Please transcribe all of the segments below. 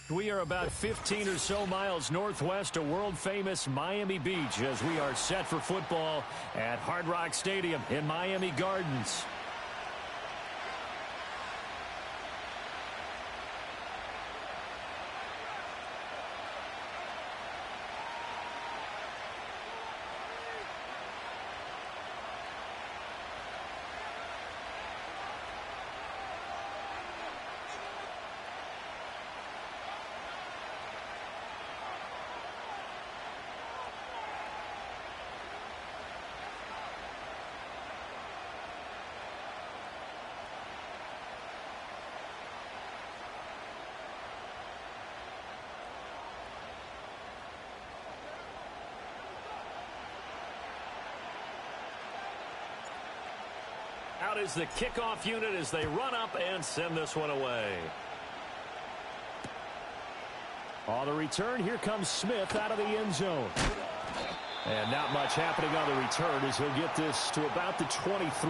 We are about 15 or so miles northwest of world-famous Miami Beach as we are set for football at Hard Rock Stadium in Miami Gardens. Out is the kickoff unit as they run up and send this one away. On the return, here comes Smith out of the end zone. And not much happening on the return as he'll get this to about the 23.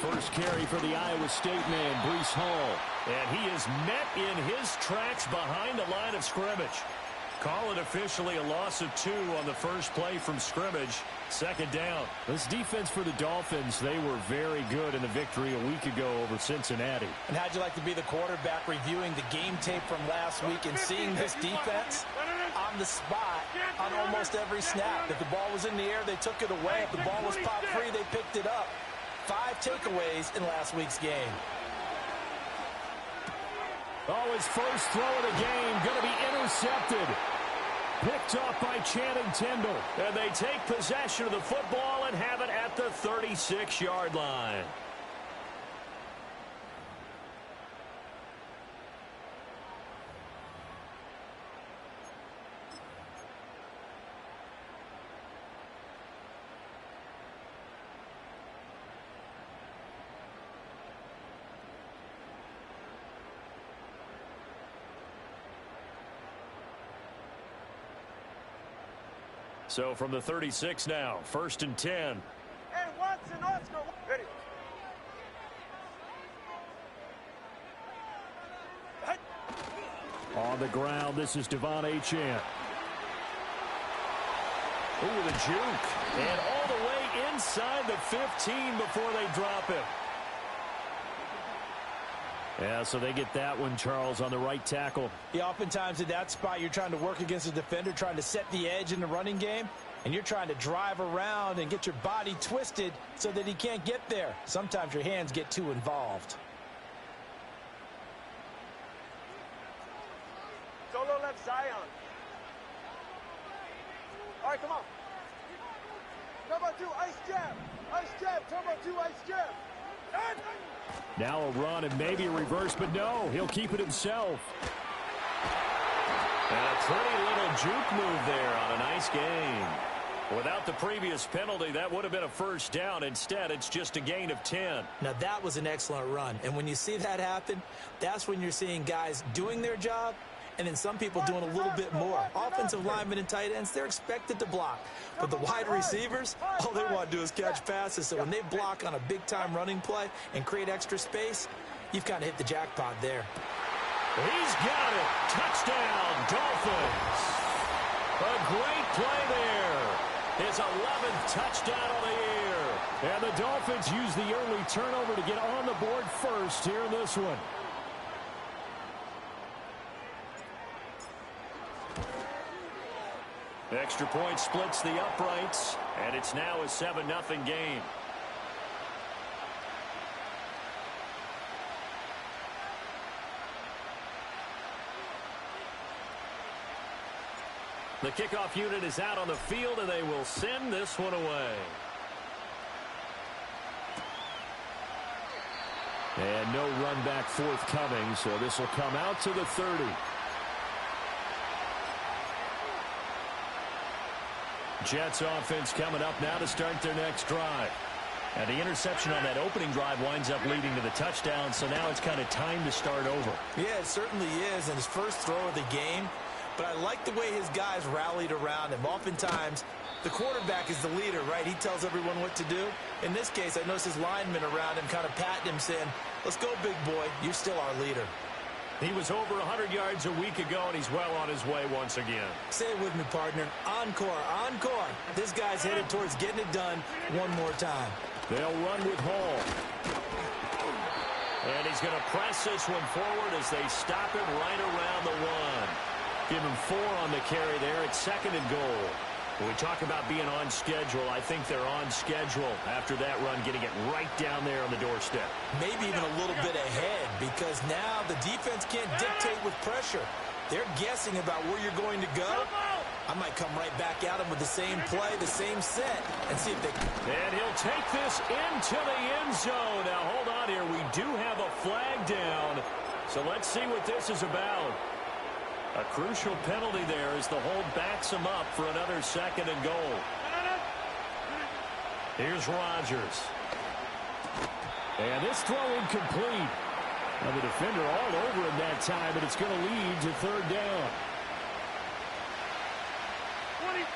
First carry for the Iowa State man, Breece Hall. And he is met in his tracks behind the line of scrimmage. Call it officially a loss of 2 on the first play from scrimmage. Second down. This defense for the Dolphins, they were very good in the victory a week ago over Cincinnati. And how'd you like to be the quarterback reviewing the game tape from last week and seeing this defense on the spot on almost every snap? If the ball was in the air, they took it away. If the ball was popped free, they picked it up. 5 takeaways in last week's game. Oh, his first throw of the game going to be intercepted. Picked off by Channing Tindall. And they take possession of the football and have it at the 36-yard line. So from the 36 now, 1st and 10. And Watson, Oscar, ready. On the ground, this is Devon Achane. Ooh, the juke. And all the way inside the 15 before they drop him. Yeah, so they get that one, Charles, on the right tackle. Yeah, oftentimes in that spot, you're trying to work against a defender, trying to set the edge in the running game, and you're trying to drive around and get your body twisted so that he can't get there. Sometimes your hands get too involved. Solo left Zion. All right, come on. Turbo 2, ice jab. Ice jab, turbo 2, ice jab. Now a run and maybe a reverse, but no, he'll keep it himself. And a pretty little juke move there on a nice game. Without the previous penalty, that would have been a first down. Instead, it's just a gain of 10. Now, that was an excellent run. And when you see that happen, that's when you're seeing guys doing their job and then some people doing a little bit more. Offensive linemen and tight ends, they're expected to block. But the wide receivers, all they want to do is catch passes. So when they block on a big-time running play and create extra space, you've kind of hit the jackpot there. He's got it. Touchdown, Dolphins. A great play there. His 11th touchdown of the year. And the Dolphins use the early turnover to get on the board first here in this one. Extra point splits the uprights, and it's now a 7-0 game. The kickoff unit is out on the field, and they will send this one away. And no run back forthcoming, so this will come out to the 30. Jets offense coming up now to start their next drive. And the interception on that opening drive winds up leading to the touchdown, so now it's kind of time to start over. Yeah, it certainly is, and his first throw of the game. But I like the way his guys rallied around him. Oftentimes, the quarterback is the leader, right? He tells everyone what to do. In this case, I noticed his linemen around him kind of patting him, saying, let's go, big boy. You're still our leader. He was over 100 yards a week ago, and he's well on his way once again. Say it with me, partner. Encore, encore. This guy's headed towards getting it done one more time. They'll run with Hall. And he's going to press this one forward as they stop it right around the one. Give him 4 on the carry there. It's 2nd and goal. When we talk about being on schedule, I think they're on schedule after that run, getting it right down there on the doorstep. Maybe even a little bit ahead, because now the defense can't dictate with pressure. They're guessing about where you're going to go. I might come right back at him with the same play, the same set, and see if they... And he'll take this into the end zone. Now, hold on here. We do have a flag down, so let's see what this is about. A crucial penalty there as the hold backs him up for another 2nd and goal. Here's Rodgers. And this throw incomplete. Now the defender all over him that time, but it's going to lead to 3rd down. 26.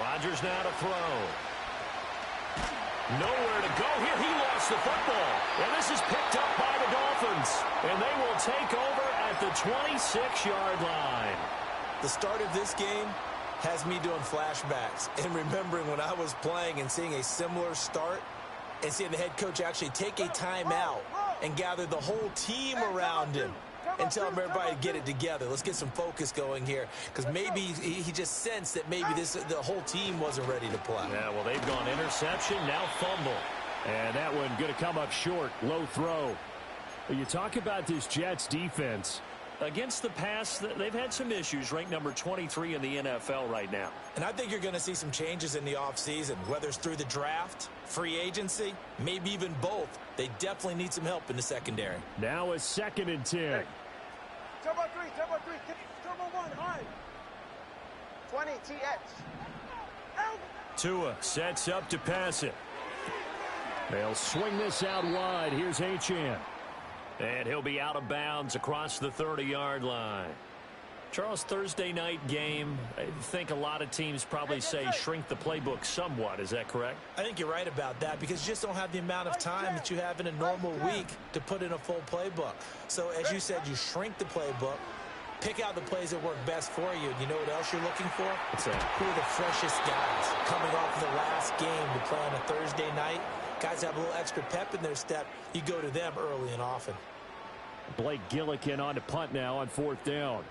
Rodgers now to throw. Nowhere to go here. He lost the football. And this is picked up by the Dolphins. And they will take over at the 26-yard line. The start of this game has me doing flashbacks and remembering when I was playing and seeing a similar start and seeing the head coach actually take a timeout and gather the whole team around him and tell him everybody to get it together. Let's get some focus going here, because maybe he just sensed that maybe the whole team wasn't ready to play. Yeah, well, they've gone interception, now fumble. And that one going to come up short, low throw. Well, you talk about this Jets defense. Against the pass, they've had some issues, ranked number 23 in the NFL right now. And I think you're going to see some changes in the offseason, whether it's through the draft, free agency, maybe even both. They definitely need some help in the secondary. Now a 2nd and 10. Hey. Turbo 3, turbo 3, turbo 1, high. 20, TX. Out. Tua sets up to pass it. They'll swing this out wide. Here's Achane. And he'll be out of bounds across the 30-yard line. Charles, Thursday night game, I think a lot of teams probably say shrink the playbook somewhat. Is that correct? I think you're right about that, because you just don't have the amount of time that you have in a normal week to put in a full playbook. So, as you said, you shrink the playbook, pick out the plays that work best for you. And you know what else you're looking for? What's that? Who are the freshest guys coming off the last game to play on a Thursday night? Guys have a little extra pep in their step. You go to them early and often. Blake Gillikin on to punt now on 4th down.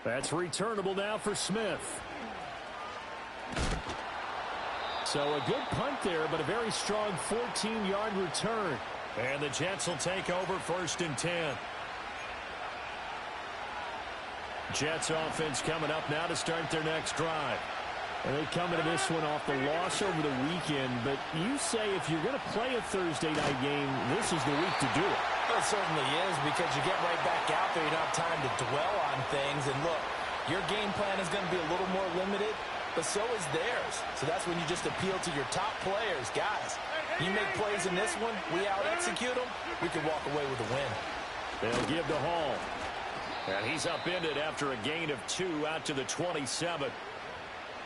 That's returnable now for Smith. So a good punt there, but a very strong 14-yard return. And the Jets will take over 1st and 10. Jets offense coming up now to start their next drive. And they come into this one off the loss over the weekend. But you say if you're going to play a Thursday night game, this is the week to do it. Well, it certainly is, because you get right back out there. You don't have time to dwell on things. And look, your game plan is going to be a little more limited, but so is theirs. So that's when you just appeal to your top players. Guys, you make plays in this one, we out-execute them, we can walk away with a win. They'll give to Hall. And he's upended after a gain of 2 out to the 27.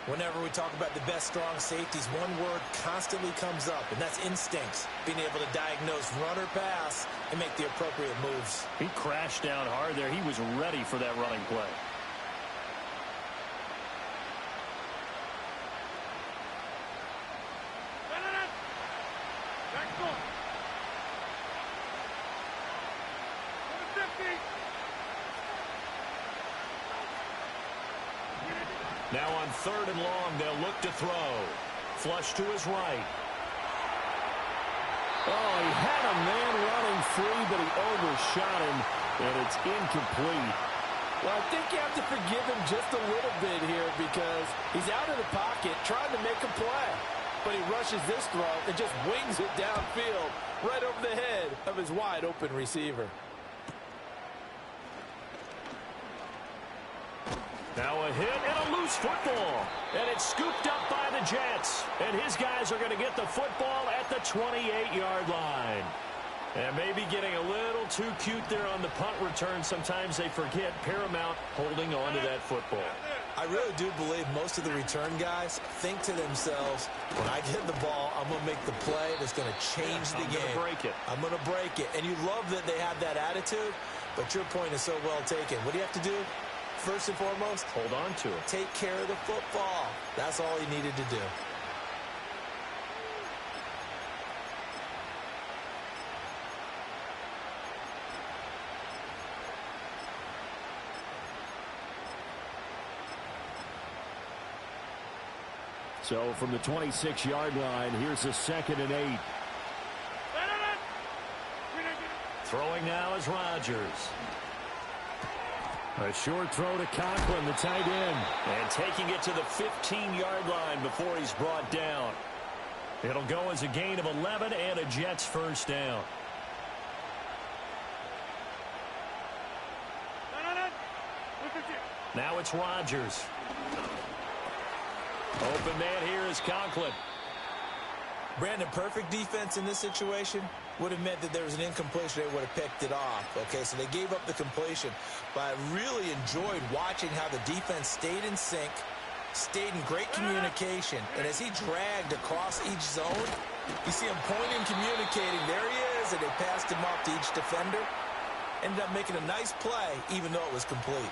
Whenever we talk about the best strong safeties, one word constantly comes up, and that's instincts. Being able to diagnose run or pass and make the appropriate moves. He crashed down hard there. He was ready for that running play. Now on 3rd and long, they'll look to throw. Flush to his right. Oh, he had a man running free, but he overshot him, and it's incomplete. Well, I think you have to forgive him just a little bit here because he's out of the pocket trying to make a play. But he rushes this throw and just wings it downfield right over the head of his wide-open receiver. Now a hit and a loose football. And it's scooped up by the Jets. And his guys are going to get the football at the 28-yard line. And maybe getting a little too cute there on the punt return. Sometimes they forget paramount holding on to that football. I really do believe most of the return guys think to themselves, when I get the ball, I'm going to make the play that's going to change the game. I'm going to break it. I'm going to break it. And you love that they have that attitude, but your point is so well taken. What do you have to do? First and foremost, hold on to it. Take care of the football. That's all he needed to do. So from the 26-yard line, here's a 2nd and 8. Throwing now is Rodgers. A short throw to Conklin, the tight end. And taking it to the 15-yard line before he's brought down. It'll go as a gain of 11 and a Jets first down. Now it's Rodgers. Open man here is Conklin. Brandon, perfect defense in this situation would have meant that there was an incompletion. They would have picked it off. Okay, so they gave up the completion. But I really enjoyed watching how the defense stayed in sync, stayed in great communication. And as he dragged across each zone, you see him pointing, communicating. There he is, and they passed him off to each defender. Ended up making a nice play, even though it was complete.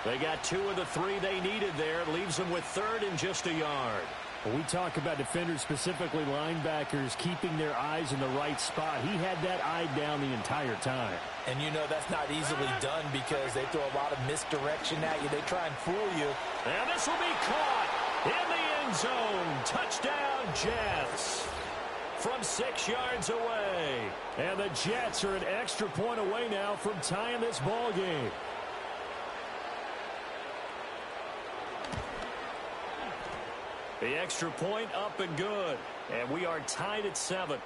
They got 2 of the 3 they needed there. Leaves them with 3rd and just a yard. When we talk about defenders, specifically linebackers, keeping their eyes in the right spot, he had that eye down the entire time. And you know that's not easily done because they throw a lot of misdirection at you. They try and fool you. And this will be caught in the end zone. Touchdown, Jets. From 6 yards away. And the Jets are an extra point away now from tying this ball game. The extra point up and good. And we are tied at 7.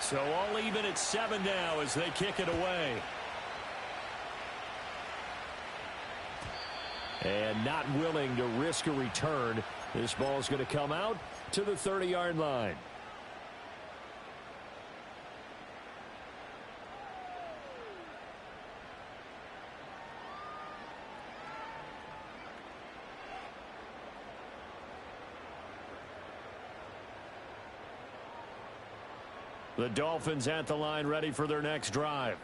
So all even at 7 now as they kick it away. And not willing to risk a return. This ball's going to come out to the 30-yard line. The Dolphins at the line ready for their next drive.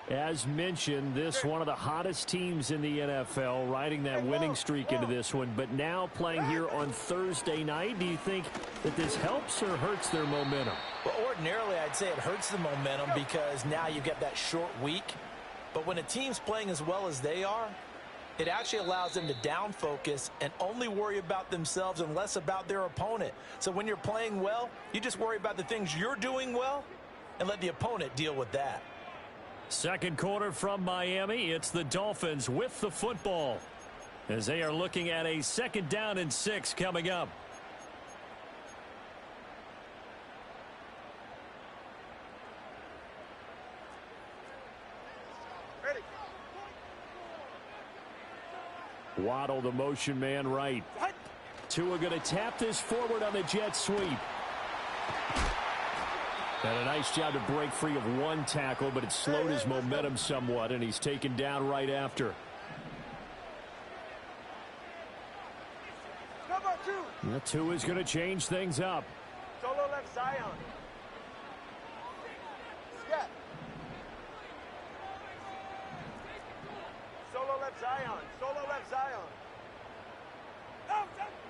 As mentioned, this one of the hottest teams in the NFL, riding that winning streak into this one, but now playing here on Thursday night. Do you think that this helps or hurts their momentum? Well, ordinarily, I'd say it hurts the momentum because now you get that short week. But when a team's playing as well as they are, it actually allows them to down focus and only worry about themselves and less about their opponent. So when you're playing well, you just worry about the things you're doing well and let the opponent deal with that. Second quarter from Miami. It's the Dolphins with the football as they are looking at a 2nd down and 6 coming up. Waddle, the motion man right. Tua going to tap this forward on the jet sweep. And a nice job to break free of one tackle, but it slowed his momentum somewhat, and he's taken down right after. Tua's going to change things up. Solo left Zion. Scat. Solo left Zion. Solo left Zion.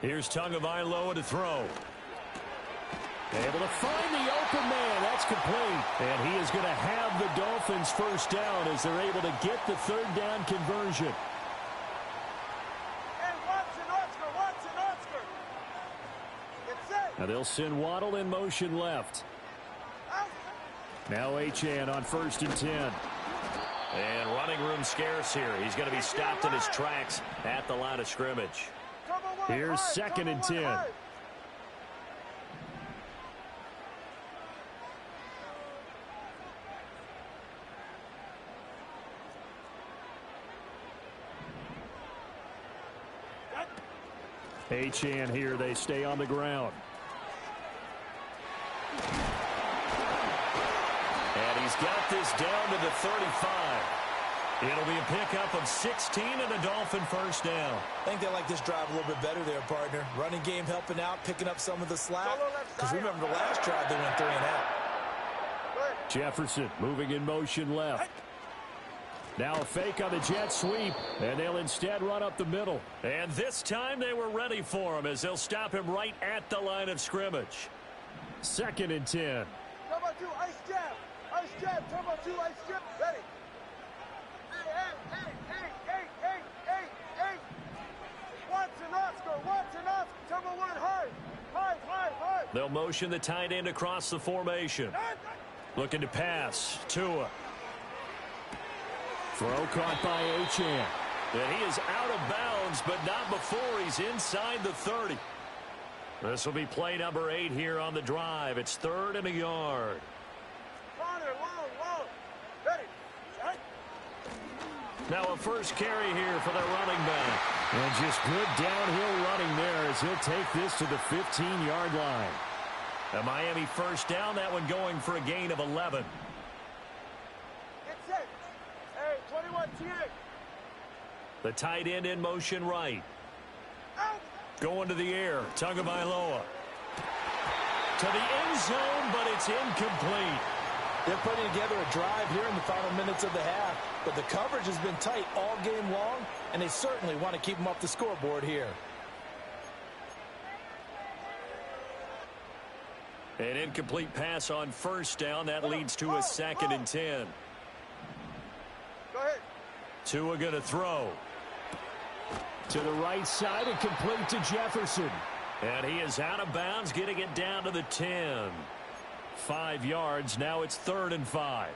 Here's Tagovailoa to throw. Able to find the open man. That's complete. And he is going to have the Dolphins first down as they're able to get the 3rd down conversion. Now they'll send Waddle in motion left. Now Achane on 1st and 10. And running room scarce here. He's going to be stopped in his tracks at the line of scrimmage. Here's 2nd and 10. Achane here. They stay on the ground. And he's got this down to the 35. It'll be a pickup of 16 and a Dolphin first down. I think they like this drive a little bit better there, partner. Running game helping out, picking up some of the slack. Because remember the last drive they went 3 and out. Jefferson moving in motion left. Now a fake on the jet sweep, and they'll instead run up the middle. And this time they were ready for him as they'll stop him right at the line of scrimmage. 2nd and 10. Turbo 2, ice jab. Ice jab, turbo 2, ice jab. Ready. Hey. Watson, Oscar. Turbo 1, high. They'll motion the tight end across the formation. Looking to pass. Tua. Throw caught by Achane. And he is out of bounds, but not before he's inside the 30. This will be play number 8 here on the drive. It's 3rd and a yard. Long. Ready. Now a first carry here for the running back. And just good downhill running there as he'll take this to the 15-yard line. A Miami first down, that one going for a gain of 11. Get set. Hey, 21 TA. The tight end in motion right. Out. Going to the air. Tagovailoa. To the end zone, but it's incomplete. They're putting together a drive here in the final minutes of the half. But the coverage has been tight all game long, and they certainly want to keep them off the scoreboard here. An incomplete pass on first down. That leads to a 2nd and 10. Go ahead. Tua going to throw. To the right side and complete to Jefferson. And he is out of bounds, getting it down to the 10. 5 yards. Now it's 3rd and 5.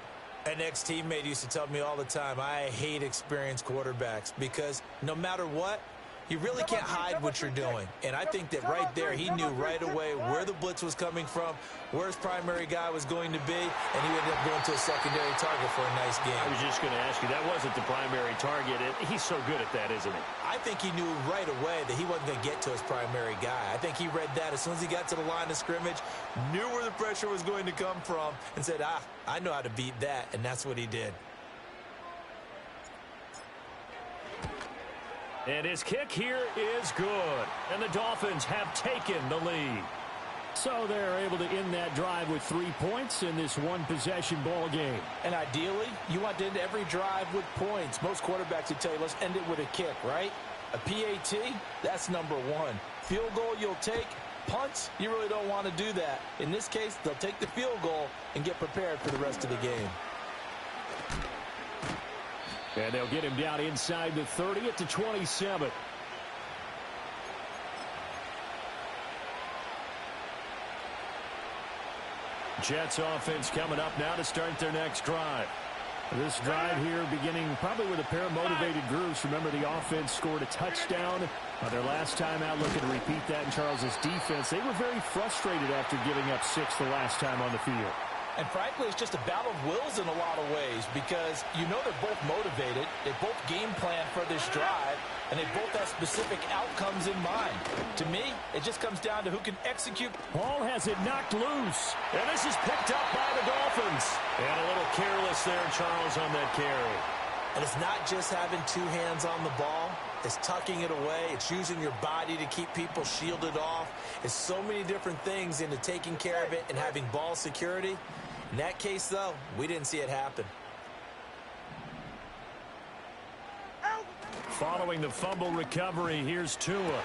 An ex-teammate used to tell me all the time, I hate experienced quarterbacks because no matter what, you really can't hide what you're doing. And I think that right there, he knew right away where the blitz was coming from, where his primary guy was going to be, and he ended up going to a secondary target for a nice game. I was just going to ask you, that wasn't the primary target. He's so good at that, isn't he? I think he knew right away that he wasn't going to get to his primary guy. I think he read that as soon as he got to the line of scrimmage, knew where the pressure was going to come from, and said, I know how to beat that, and that's what he did. And his kick here is good. And the Dolphins have taken the lead. So they're able to end that drive with 3 points in this one-possession ball game. And ideally, you want to end every drive with points. Most quarterbacks would tell you, let's end it with a kick, right? A PAT, that's number 1. Field goal you'll take. Punts, you really don't want to do that. In this case, they'll take the field goal and get prepared for the rest of the game. And they'll get him down inside the 30 at the 27. Jets offense coming up now to start their next drive. This drive here beginning probably with a pair of motivated groups. Remember, the offense scored a touchdown their last time out, looking to repeat that in Charles's defense. They were very frustrated after giving up 6 the last time on the field. And frankly, it's just a battle of wills in a lot of ways because you know they're both motivated. They both game plan for this drive, and they both have specific outcomes in mind. To me, it just comes down to who can execute. Ball has it knocked loose. And this is picked up by the Dolphins. And a little careless there, Charles, on that carry. And it's not just having 2 hands on the ball. It's tucking it away. It's using your body to keep people shielded off. It's so many different things into taking care of it and having ball security. In that case, though, we didn't see it happen. Following the fumble recovery, here's Tua.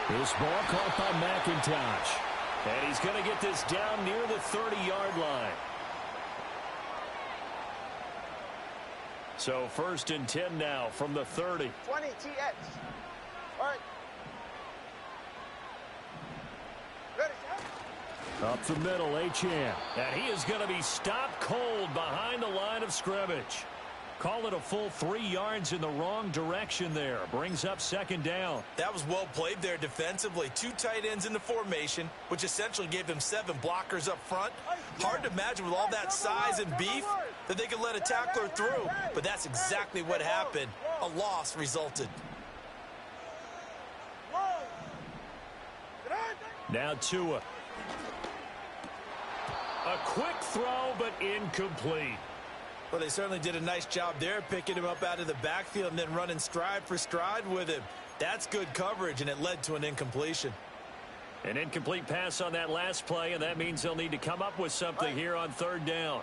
This ball caught by McIntosh. And he's going to get this down near the 30-yard line. So 1st and 10 now from the 30. 20 TX. All right. Ready, Up the middle, Achane. And he is going to be stopped cold behind the line of scrimmage. Call it a full 3 yards in the wrong direction there. Brings up second down. That was well played there defensively. 2 tight ends in the formation, which essentially gave them 7 blockers up front. Hard to imagine with all that size and beef that they could let a tackler through, but that's exactly what happened. A loss resulted. Now Tua. A quick throw, but incomplete. Well, they certainly did a nice job there, picking him up out of the backfield and then running stride for stride with him. That's good coverage, and it led to an incompletion. An incomplete pass on that last play, and that means they'll need to come up with something here on third down.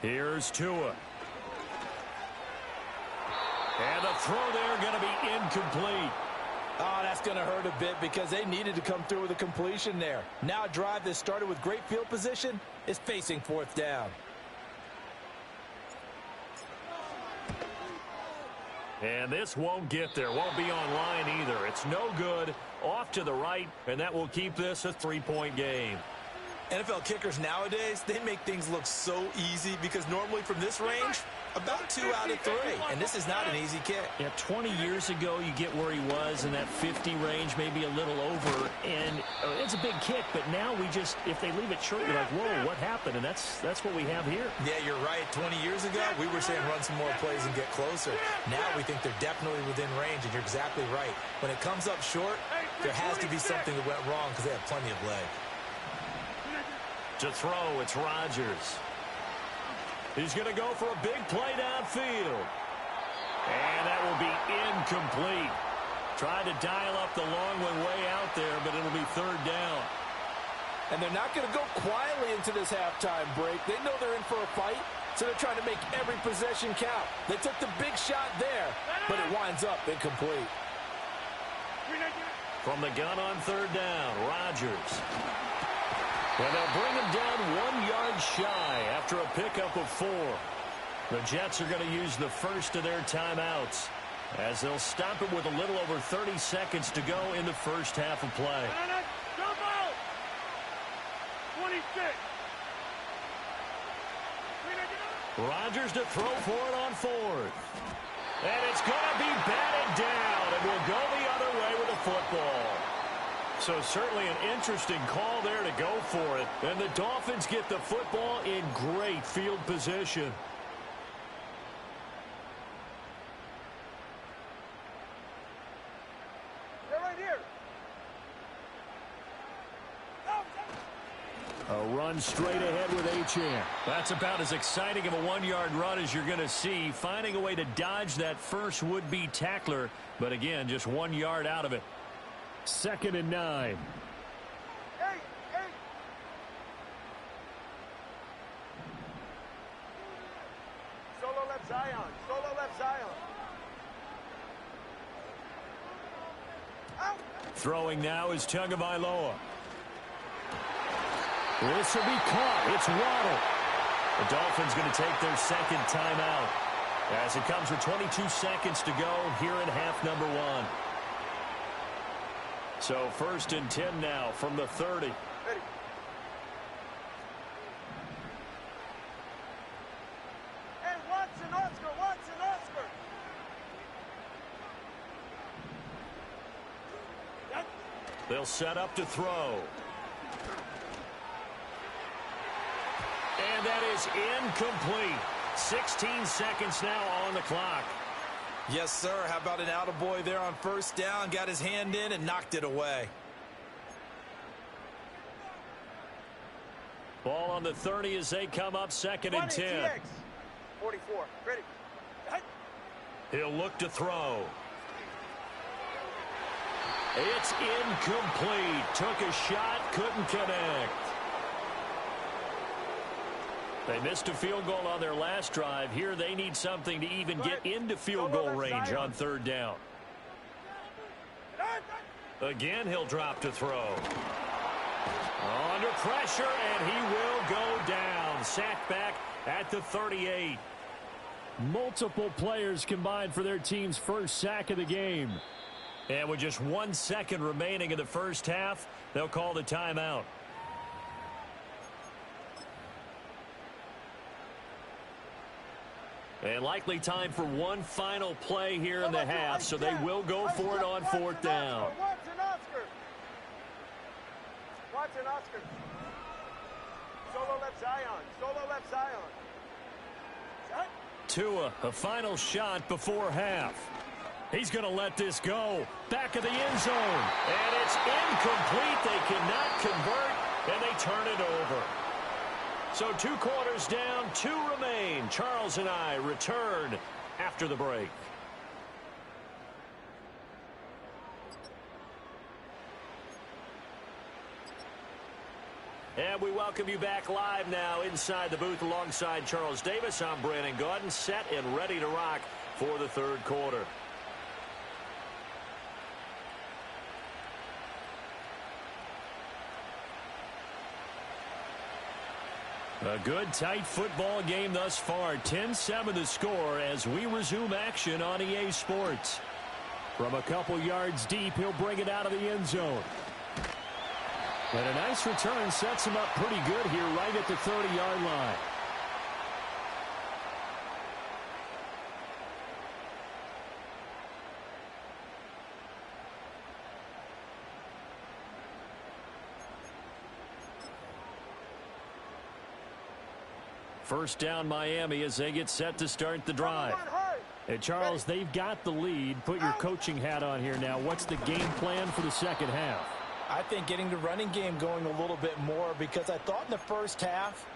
Here's Tua. And the throw there going to be incomplete. Oh, that's going to hurt a bit because they needed to come through with a completion there. Now a drive that started with great field position is facing fourth down. And this won't get there. Won't be online either. It's no good. Off to the right, and that will keep this a 3-point game. NFL kickers nowadays, they make things look so easy because normally from this range, about 2 out of 3. And this is not an easy kick. Yeah, 20 years ago, you get where he was in that 50 range, maybe a little over. And it's a big kick, but now we just, if they leave it short, you're like, whoa, what happened? And that's what we have here. Yeah, you're right. 20 years ago, we were saying run some more plays and get closer. Now we think they're definitely within range, and you're exactly right. When it comes up short, there has to be something that went wrong because they have plenty of leg. To throw, it's Rodgers. He's going to go for a big play downfield. And that will be incomplete. Tried to dial up the long one way out there, but it'll be third down. And they're not going to go quietly into this halftime break. They know they're in for a fight, so they're trying to make every possession count. They took the big shot there, but it winds up incomplete. From the gun on third down, Rodgers. And they'll bring him down 1 yard shy after a pickup of 4. The Jets are going to use the first of their timeouts as they'll stop it with a little over 30 seconds to go in the first half of play. 26. Rodgers to throw for it on fourth. And it's going to be batted down, and will go the other way with the football. So certainly an interesting call there to go for it. And the Dolphins get the football in great field position. They're right here. A run straight ahead with Achane. That's about as exciting of a 1 yard run as you're going to see. Finding a way to dodge that first would-be tackler. But again, just 1 yard out of it. 2nd and 9. Hey. Solo left Zion. Out. Throwing now is Tagovailoa. This will be caught. It's Waddle. The Dolphins going to take their second timeout as it comes with 22 seconds to go here in half number 1. So 1st and 10 now from the 30. Ready. Hey, Watson, Oscar. They'll set up to throw. And that is incomplete. 16 seconds now on the clock. Yes, sir. How about an attaboy there on first down? Got his hand in and knocked it away. Ball on the 30 as they come up 2nd and 10. TX. 44. Ready. He'll look to throw. It's incomplete. Took a shot, couldn't connect. They missed a field goal on their last drive. Here they need something to even get into field goal range on third down. Again, he'll drop to throw. Under pressure, and he will go down. Sacked back at the 38. Multiple players combined for their team's first sack of the game. And with just 1 second remaining in the first half, they'll call the timeout. And likely time for one final play here in the half, so they will go for it on 4th down. Watch an Oscar. Solo left Zion. Solo left Zion. Tua, a final shot before half. He's going to let this go. Back of the end zone. And it's incomplete. They cannot convert, and they turn it over. So 2 quarters down, 2 remain. Charles and I return after the break. And we welcome you back live now inside the booth alongside Charles Davis. I'm Brandon Gaudin, set and ready to rock for the 3rd quarter. A good, tight football game thus far. 10-7 the score as we resume action on EA Sports. From a couple yards deep, he'll bring it out of the end zone. And a nice return sets him up pretty good here right at the 30-yard line. First down Miami as they get set to start the drive. And Charles, they've got the lead. Put your coaching hat on here now. What's the game plan for the second half? I think getting the running game going a little bit more, because I thought in the first half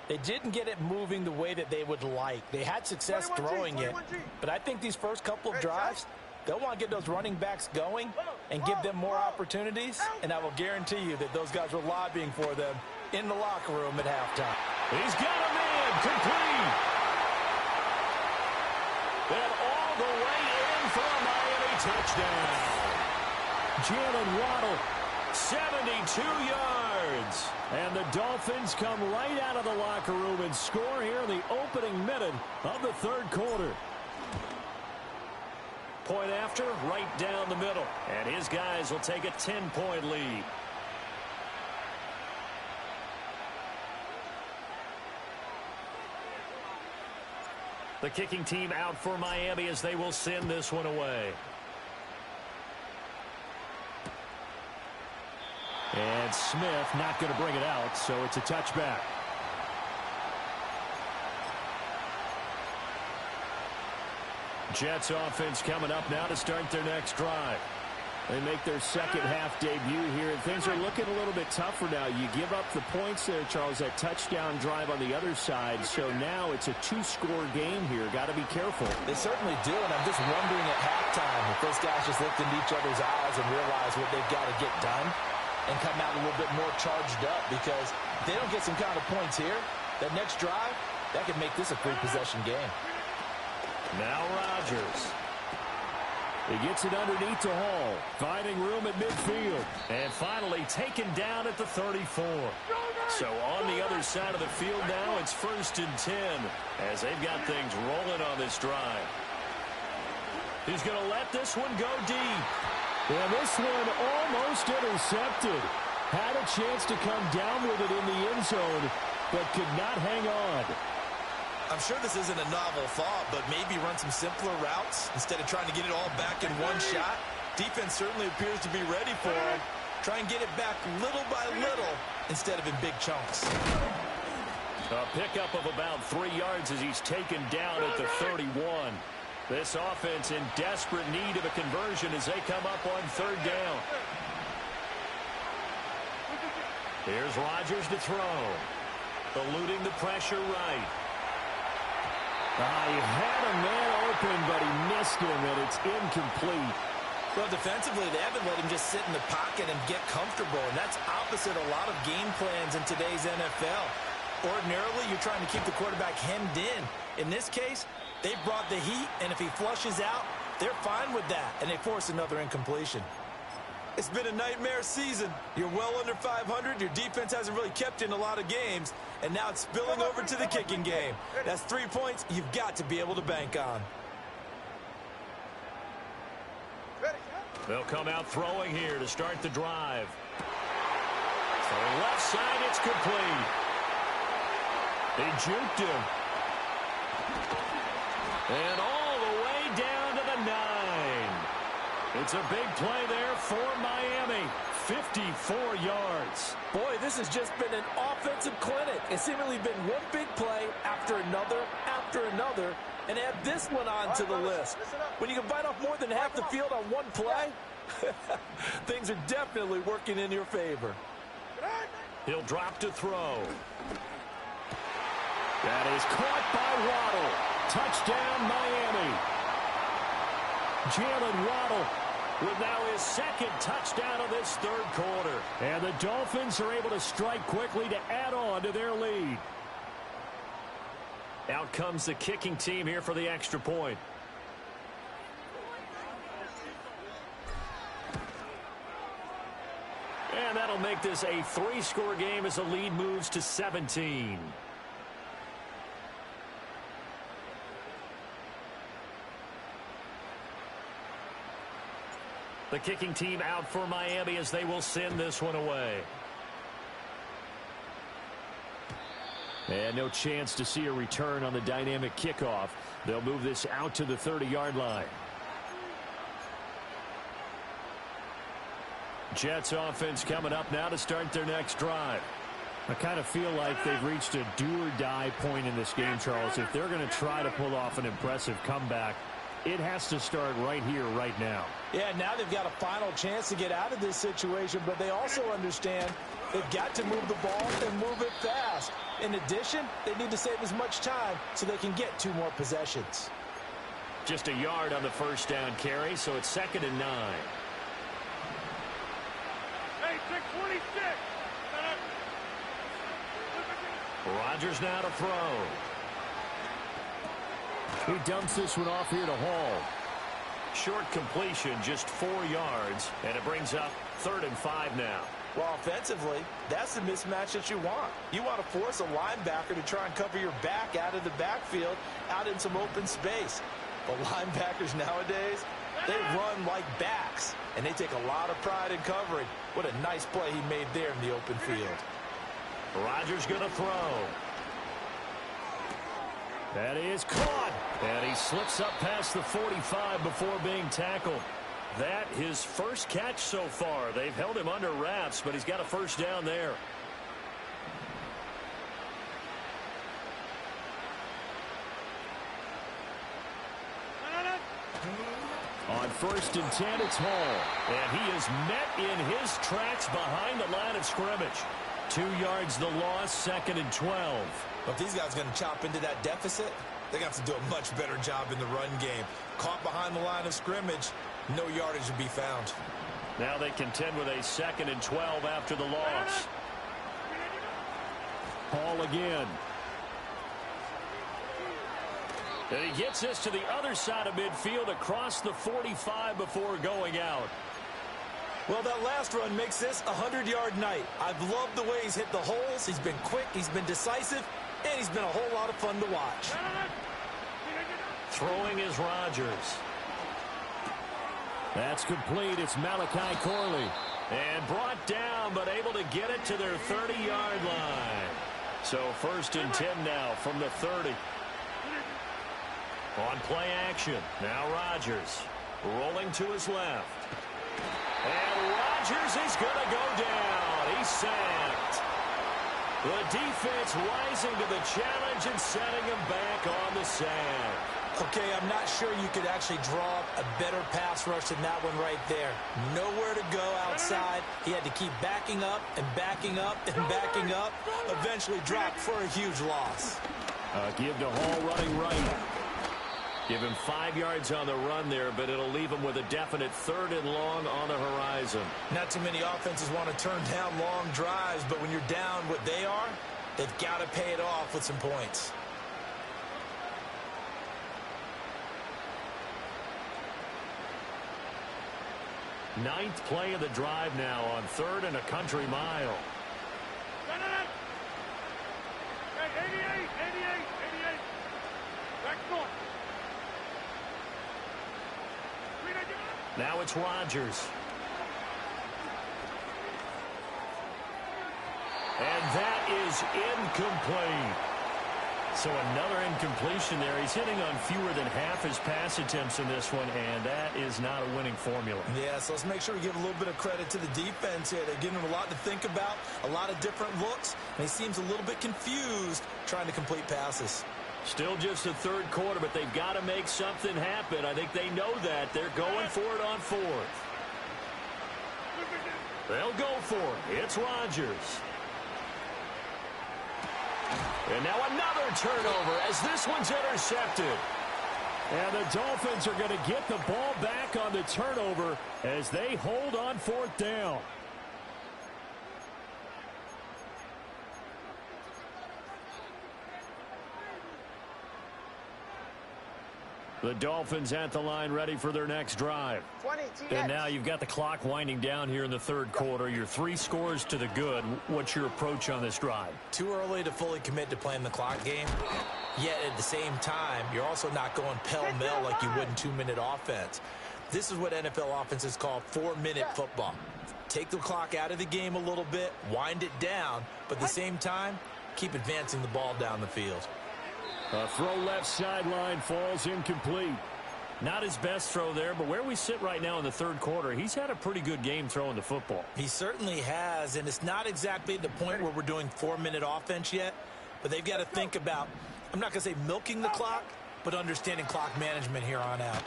they didn't get it moving the way that they would like. They had success throwing it, but I think these first couple of drives, they'll want to get those running backs going and give them more opportunities, and I will guarantee you that those guys were lobbying for them in the locker room at halftime. He's got a man, complete. And all the way in for a Miami touchdown. Jalen Waddle, 72 yards. And the Dolphins come right out of the locker room and score here in the opening minute of the 3rd quarter. Point after, right down the middle. And his guys will take a 10-point lead. The kicking team out for Miami as they will send this one away. And Smith not going to bring it out, so it's a touchback. Jets offense coming up now to start their next drive. They make their second half debut here, and things are looking a little bit tougher now. You give up the points there, Charles, that touchdown drive on the other side, so now it's a 2-score game here. Got to be careful. They certainly do, and I'm just wondering at halftime if those guys just looked into each other's eyes and realized what they've got to get done and come out a little bit more charged up, because if they don't get some kind of points here, that next drive, that could make this a 3-possession game. Now Rodgers. He gets it underneath to Hall, finding room at midfield. And finally taken down at the 34. So on the other side of the field now, it's 1st and 10 as they've got things rolling on this drive. He's going to let this one go deep. And this one almost intercepted. Had a chance to come down with it in the end zone, but could not hang on. I'm sure this isn't a novel thought, but maybe run some simpler routes instead of trying to get it all back in one shot. Defense certainly appears to be ready for him. Try and get it back little by little instead of in big chunks. A pickup of about 3 yards as he's taken down at the 31. This offense in desperate need of a conversion as they come up on 3rd down. Here's Rodgers to throw. Eluding the pressure right. He had a man open, but he missed him, and it's incomplete. Well, defensively, they haven't let him just sit in the pocket and get comfortable, and that's opposite a lot of game plans in today's NFL. Ordinarily, you're trying to keep the quarterback hemmed in. In this case, they brought the heat, and if he flushes out, they're fine with that, and they force another incompletion. It's been a nightmare season. You're well under 500. Your defense hasn't really kept you in a lot of games, And now it's spilling over to the kicking game. That's 3 points you've got to be able to bank on. They'll come out throwing here to start the drive. To the left side, it's complete. They juked him. And all the way down to the 9. It's a big play there for Miami. 54 yards. Boy, this has just been an offensive clinic. It's seemingly been one big play after another, and add this one on to the list. When you can bite off more than half the field on one play, things are definitely working in your favor. He'll drop to throw. That is caught by Waddle. Touchdown, Miami. Jalen Waddle with now his second touchdown of this third quarter. And the Dolphins are able to strike quickly to add on to their lead. Out comes the kicking team here for the extra point. And that'll make this a 3-score game as the lead moves to 17. The kicking team out for Miami as they will send this one away. And no chance to see a return on the dynamic kickoff. They'll move this out to the 30-yard line. Jets offense coming up now to start their next drive. I kind of feel like they've reached a do-or-die point in this game, Charles. If they're going to try to pull off an impressive comeback, it has to start right here, right now. Yeah, now they've got a final chance to get out of this situation, but they also understand they've got to move the ball and move it fast. In addition, they need to save as much time so they can get 2 more possessions. Just a yard on the first down carry, so it's 2nd and 9. Hey, 626. Rodgers now to throw. He dumps this one off here to Hall. Short completion, just 4 yards, and it brings up 3rd and 5 now. Well, offensively, that's the mismatch that you want. You want to force a linebacker to try and cover your back out of the backfield, out in some open space. But linebackers nowadays, they run like backs, and they take a lot of pride in covering. What a nice play he made there in the open field. Rodgers going to throw. That is caught. And he slips up past the 45 before being tackled. That his first catch so far. They've held him under wraps, but he's got a first down there. On 1st and 10, it's Hall. And he is met in his tracks behind the line of scrimmage. 2 yards the loss, 2nd and 12. But if these guys are going to chop into that deficit, they're going to have to do a much better job in the run game. Caught behind the line of scrimmage, no yardage to be found. Now they contend with a 2nd and 12 after the loss. Hall again. And he gets this to the other side of midfield across the 45 before going out. Well, that last run makes this a 100-yard night. I've loved the way he's hit the holes. He's been quick, he's been decisive, and he's been a whole lot of fun to watch. Throwing is Rodgers. That's complete. It's Malachi Corley. And brought down, but able to get it to their 30-yard line. So 1st and 10 now from the 30. On play action. Now Rodgers rolling to his left. And Rodgers is going to go down. He's sacked. The defense rising to the challenge and setting him back on the sack. Okay, I'm not sure you could actually draw a better pass rush than that one right there. Nowhere to go outside. He had to keep backing up and backing up and backing up. Eventually dropped for a huge loss. Give to Hall running right. Give him 5 yards on the run there, but it'll leave him with a definite 3rd and long on the horizon. Not too many offenses want to turn down long drives, but when you're down what they are, they've got to pay it off with some points. Ninth play of the drive now on 3rd and a country mile. Now it's Rodgers. And that is incomplete. So another incompletion there. He's hitting on fewer than half his pass attempts in this one, and that is not a winning formula. Yeah, so let's make sure we give a little bit of credit to the defense here. They're giving him a lot to think about, a lot of different looks, and he seems a little bit confused trying to complete passes. Still just the third quarter, but they've got to make something happen. I think they know that. They're going for it on fourth. They'll go for it. It's Rodgers. And now another turnover as this one's intercepted. And the Dolphins are going to get the ball back on the turnover as they hold on fourth down. The Dolphins at the line ready for their next drive. 20 TX. And now you've got the clock winding down here in the third quarter. You're 3 scores to the good. What's your approach on this drive? Too early to fully commit to playing the clock game. Yet at the same time, you're also not going pell-mell like you would in 2-minute offense. This is what NFL offenses call 4-minute football. Take the clock out of the game a little bit, wind it down, but at the same time, keep advancing the ball down the field. A throw left sideline falls incomplete. Not his best throw there, but where we sit right now in the third quarter, he's had a pretty good game throwing the football. He certainly has, and it's not exactly the point where we're doing 4-minute offense yet, but they've got to think about, I'm not going to say milking the clock, but understanding clock management here on out.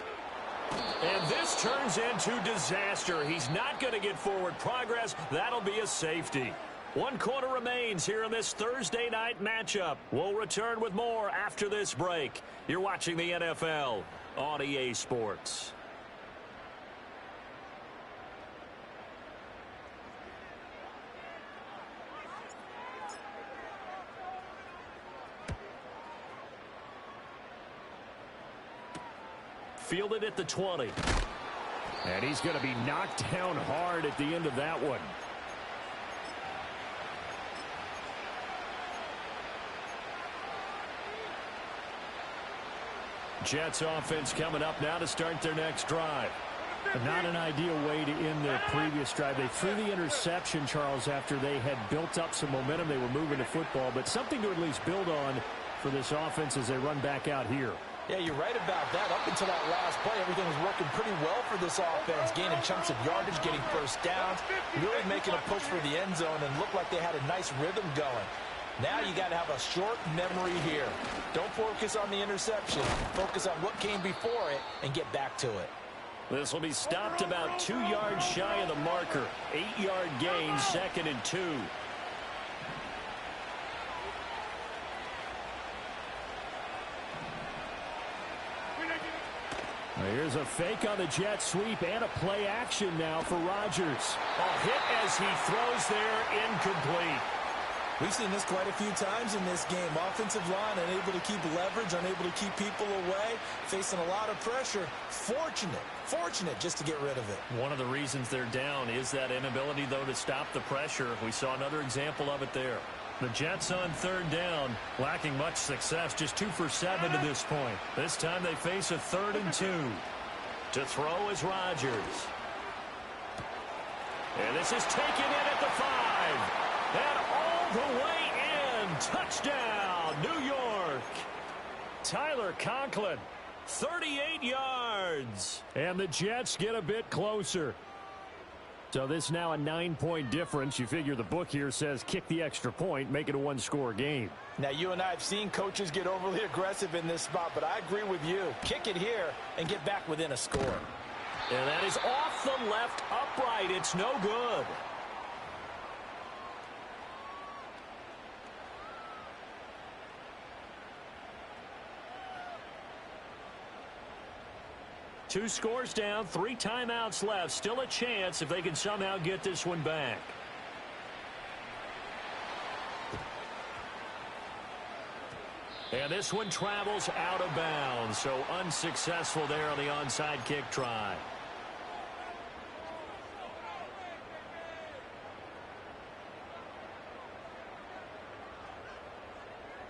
And this turns into disaster. He's not going to get forward progress. That'll be a safety. 1 quarter remains here in this Thursday night matchup. We'll return with more after this break. You're watching the NFL on EA Sports. Fielded at the 20. And he's going to be knocked down hard at the end of that one. Jets offense coming up now to start their next drive. Not an ideal way to end their previous drive. They threw the interception, Charles, after they had built up some momentum. They were moving the football, but something to at least build on for this offense as they run back out here. Yeah, you're right about that. Up until that last play, everything was working pretty well for this offense, gaining chunks of yardage, getting first downs, really making a push for the end zone, and looked like they had a nice rhythm going. Now you got to have a short memory here. Don't focus on the interception. Focus on what came before it and get back to it. This will be stopped about 2 yards shy of the marker. 8-yard gain, 2nd and 2. Here's a fake on the jet sweep and a play action now for Rodgers. A hit as he throws there, incomplete. We've seen this quite a few times in this game. Offensive line unable to keep leverage, unable to keep people away, facing a lot of pressure. Fortunate just to get rid of it. One of the reasons they're down is that inability, though, to stop the pressure. We saw another example of it there. The Jets on 3rd down, lacking much success, just 2 for 7 to this point. This time they face a 3rd and 2. To throw is Rodgers. And this is taken in at the 5. And all the way in. Touchdown, New York. Tyler Conklin, 38 yards. And the Jets get a bit closer. So this now a 9-point difference. You figure the book here says kick the extra point, make it a 1-score game. Now, you and I have seen coaches get overly aggressive in this spot, but I agree with you. Kick it here and get back within a score. And that is off the left upright. It's no good. Two scores down, 3 timeouts left. Still a chance if they can somehow get this one back. And this one travels out of bounds, so unsuccessful there on the onside kick try.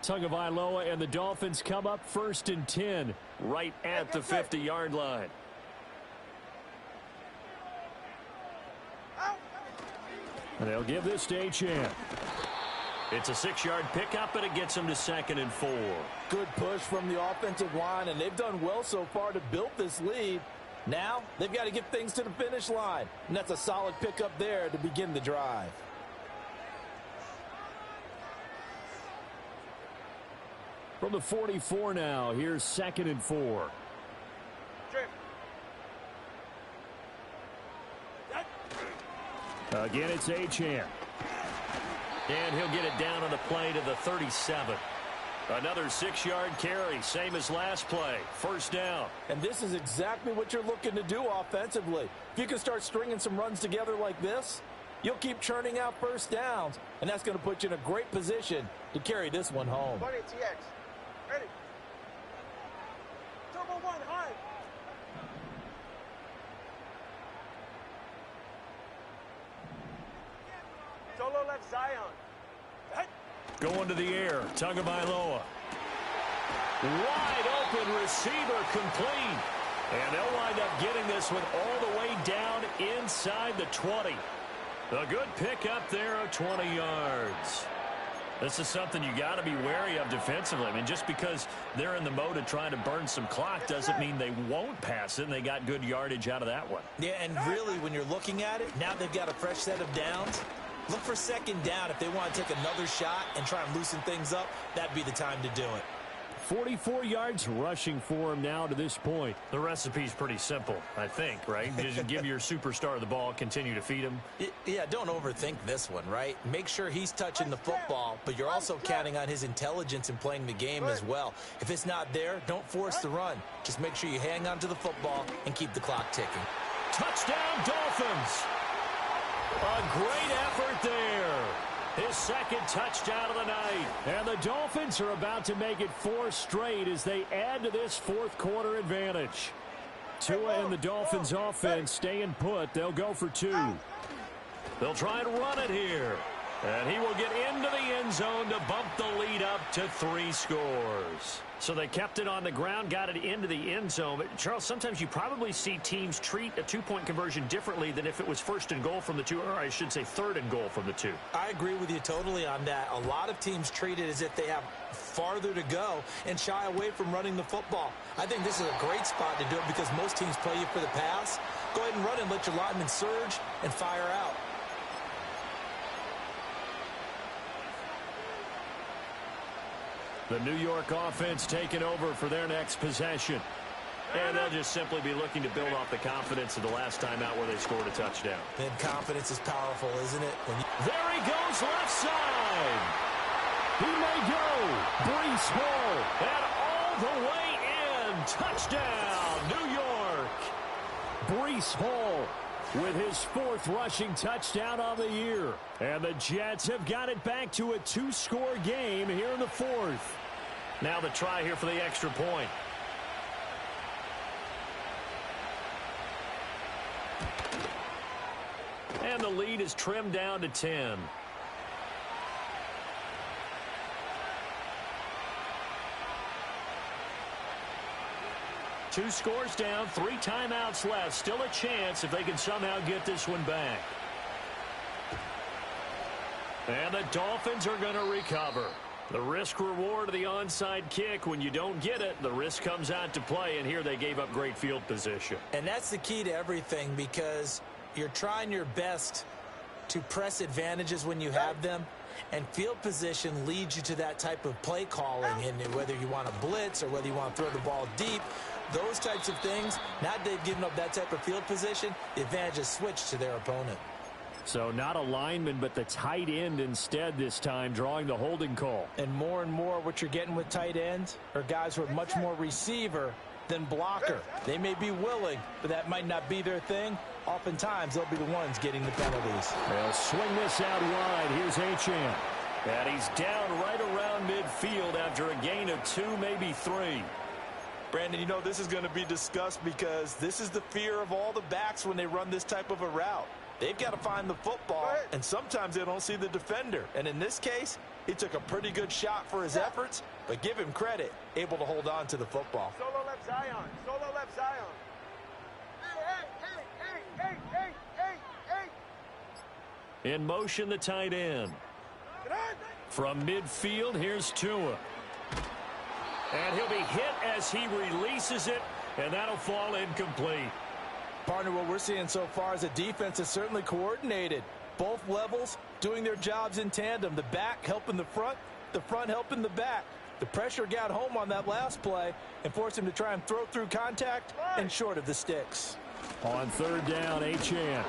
Tagovailoa and the Dolphins come up 1st and 10 right at the 50-yard line. And they'll give this to Achane. It's a 6-yard pickup, and it gets them to 2nd and 4. Good push from the offensive line, and they've done well so far to build this lead. Now, they've got to get things to the finish line, and that's a solid pickup there to begin the drive. From the 44 now, here's 2nd and 4. Again, it's Achane. And he'll get it down on the play to the 37. Another 6-yard carry, same as last play. 1st down. And this is exactly what you're looking to do offensively. If you can start stringing some runs together like this, you'll keep churning out 1st downs, and that's going to put you in a great position to carry this one home. 20 TX. Ready. Turbo 1, high. Solo left Zion. Going to the air. Tagovailoa. Wide open receiver complete. And they'll wind up getting this one all the way down inside the 20. A good pickup there of 20 yards. This is something you got to be wary of defensively. I mean, just because they're in the mode of trying to burn some clock doesn't mean they won't pass it, and they got good yardage out of that one. Yeah, and really, when you're looking at it, now they've got a fresh set of downs. Look for 2nd down. If they want to take another shot and try and loosen things up, that'd be the time to do it. 44 yards rushing for him now to this point. The recipe's pretty simple, I think, right? Just give your superstar the ball, continue to feed him. Yeah, don't overthink this one, right? Make sure he's touching the football, but you're also counting on his intelligence in playing the game as well. If it's not there, don't force the run. Just make sure you hang on to the football and keep the clock ticking. Touchdown, Dolphins! A great effort there. His 2nd touchdown of the night. And the Dolphins are about to make it 4 straight as they add to this 4th quarter advantage. Tua and the Dolphins offense staying put. They'll go for 2. They'll try and run it here. And he will get into the end zone to bump the lead up to 3 scores. So they kept it on the ground, got it into the end zone. But Charles, sometimes you probably see teams treat a 2-point conversion differently than if it was 1st and goal from the 2, or I should say 3rd and goal from the 2. I agree with you totally on that. A lot of teams treat it as if they have farther to go and shy away from running the football. I think this is a great spot to do it because most teams play you for the pass. Go ahead and run and let your linemen surge and fire out. The New York offense taking over for their next possession. And they'll just simply be looking to build off the confidence of the last time out where they scored a touchdown. And confidence is powerful, isn't it? There he goes, left side. He may go. Brees Hall. And all the way in. Touchdown, New York. Brees Hall with his 4th rushing touchdown on the year. And the Jets have got it back to a 2-score game here in the 4th. Now the try here for the extra point. And the lead is trimmed down to 10. Two scores down, 3 timeouts left. Still a chance if they can somehow get this one back. And the Dolphins are going to recover. The risk-reward of the onside kick, when you don't get it, the risk comes out to play, and here they gave up great field position. And that's the key to everything because you're trying your best to press advantages when you have them, and field position leads you to that type of play calling, and whether you want to blitz or whether you want to throw the ball deep, those types of things, now that they've given up that type of field position, the advantage is switched to their opponent. So not a lineman, but the tight end instead this time, drawing the holding call. And more what you're getting with tight ends are guys who are much more receiver than blocker. They may be willing, but that might not be their thing. Oftentimes, they'll be the ones getting the penalties. They'll swing this out wide. Here's Achane. And he's down right around midfield after a gain of 2, maybe 3. Brandon, you know this is going to be discussed because this is the fear of all the backs when they run this type of a route. They've got to find the football, and sometimes they don't see the defender. And in this case, he took a pretty good shot for his efforts, but give him credit, able to hold on to the football. Solo left Zion. Solo left Zion. Hey. In motion, the tight end. From midfield, here's Tua. And he'll be hit as he releases it, and that'll fall incomplete. Partner, what we're seeing so far is the defense is certainly coordinated. Both levels doing their jobs in tandem. The back helping the front helping the back. The pressure got home on that last play and forced him to try and throw through contact and short of the sticks. On third down, Achane.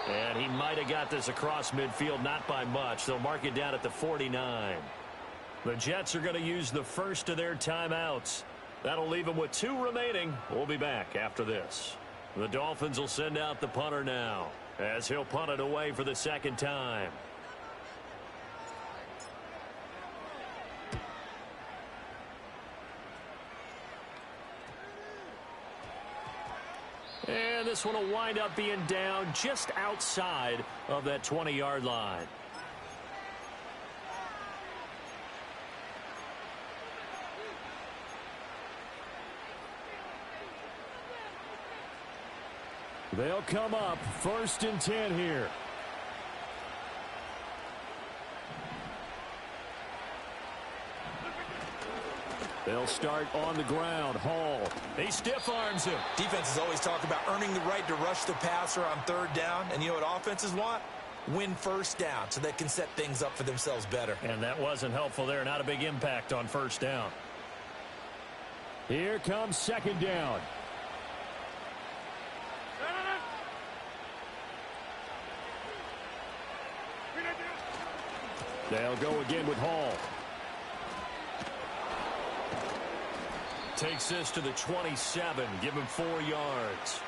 And he might have got this across midfield, not by much. They'll mark it down at the 49. The Jets are going to use the first of their timeouts. That'll leave them with 2 remaining. We'll be back after this. The Dolphins will send out the punter now, as he'll punt it away for the second time. And this one will wind up being down just outside of that 20-yard line. They'll come up 1st and 10 here. They'll start on the ground. Hall. He stiff arms him. Defenses always talk about earning the right to rush the passer on third down. And you know what offenses want? Win first down so they can set things up for themselves better. And that wasn't helpful there. Not a big impact on first down. Here comes second down. They'll go again with Hall. Takes this to the 27. Give him 4 yards.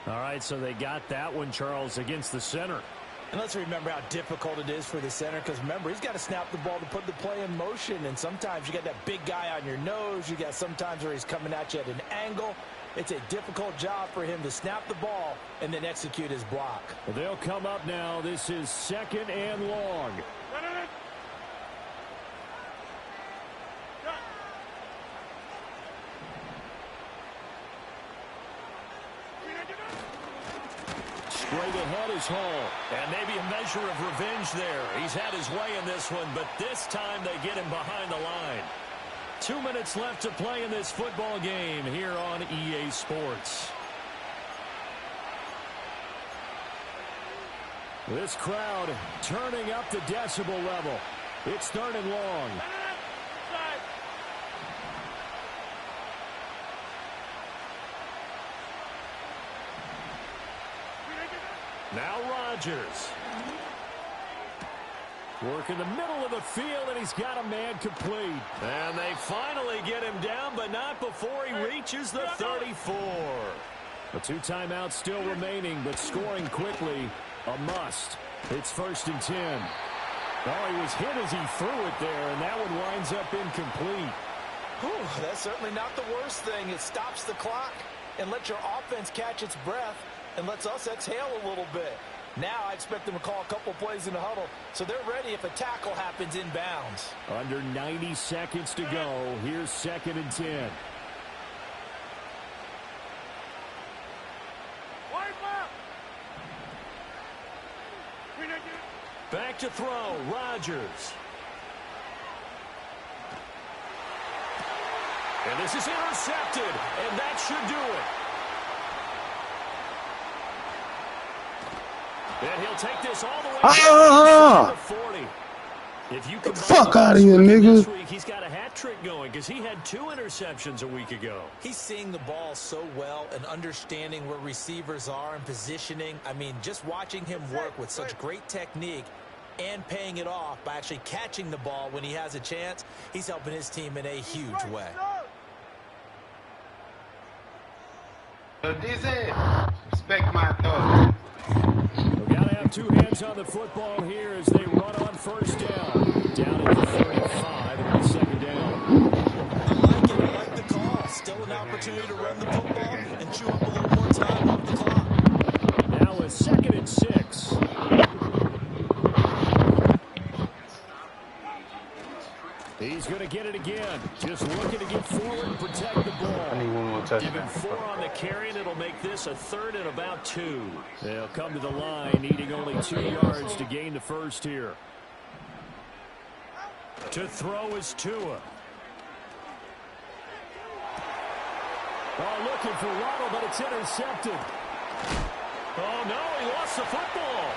All right, so they got that one, Charles, against the center. And let's remember how difficult it is for the center, because remember, he's got to snap the ball to put the play in motion, and sometimes you got that big guy on your nose. You got sometimes where he's coming at you at an angle. It's a difficult job for him to snap the ball and then execute his block. Well, they'll come up now. This is 2nd and long. Straight ahead is Hall. And maybe a measure of revenge there. He's had his way in this one, but this time they get him behind the line. 2 minutes left to play in this football game here on EA Sports. This crowd turning up the decibel level. It's 3rd and long. Now Rodgers. Work in the middle of the field, and he's got a man complete. And they finally get him down, but not before he reaches the 34. The 2 timeouts still remaining, but scoring quickly, a must. It's 1st and 10. Oh, he was hit as he threw it there, and that one winds up incomplete. Whew, that's certainly not the worst thing. It stops the clock and lets your offense catch its breath and lets us exhale a little bit. Now I expect them to call a couple plays in the huddle, so they're ready if a tackle happens inbounds. Under 90 seconds to go. Here's 2nd and 10. Back to throw, Rodgers. And this is intercepted, and that should do it. And he'll take this all the way to the 40. If you Get the fuck out of here, nigga. This week, he's got a hat trick going because he had 2 interceptions a week ago. He's seeing the ball so well and understanding where receivers are and positioning. I mean, just watching him work with such great technique and paying it off by actually catching the ball when he has a chance, he's helping his team in a huge way. Respect my thoughts. We've got to have 2 hands on the football here as they run on 1st down. Down at the 35 and 2nd down. I like it. I like the call. Still an opportunity to run the football and chew up a little more time off the clock. Now it's 2nd and 6. He's going to get it again. Just looking to get forward and protect the ball. I need one more touchdown. Given 4 on the carry, and it'll make this a 3rd and about 2. They'll come to the line, needing only 2 yards to gain the first here. To throw is Tua. Oh, looking for Waddle, but it's intercepted. Oh, no, he lost the football.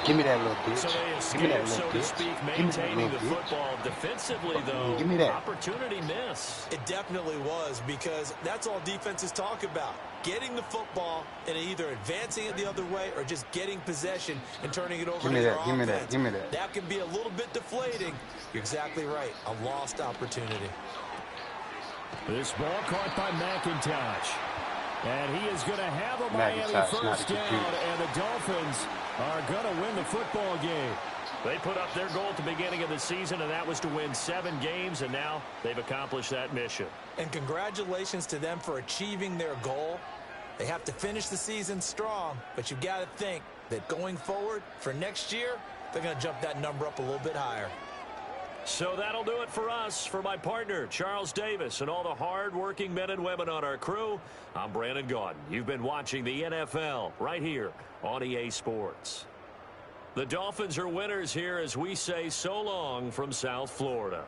Give me that little bitch. So they escape, so to speak, maintaining the football. Defensively, though, give me that. Opportunity miss. It definitely was, because that's all defenses talk about. Getting the football and either advancing it the other way or just getting possession and turning it over to your offense. Give me that. Give me that. That can be a little bit deflating. You're exactly right. A lost opportunity. This ball caught by McIntosh. And he is going to have a Miami first down, and the Dolphins are going to win the football game. They put up their goal at the beginning of the season, and that was to win 7 games, and now they've accomplished that mission. And congratulations to them for achieving their goal. They have to finish the season strong, but you've got to think that going forward for next year, they're going to jump that number up a little bit higher. So that'll do it for us. For my partner, Charles Davis, and all the hard-working men and women on our crew, I'm Brandon Gaudin. You've been watching the NFL right here on EA Sports. The Dolphins are winners here as we say so long from South Florida.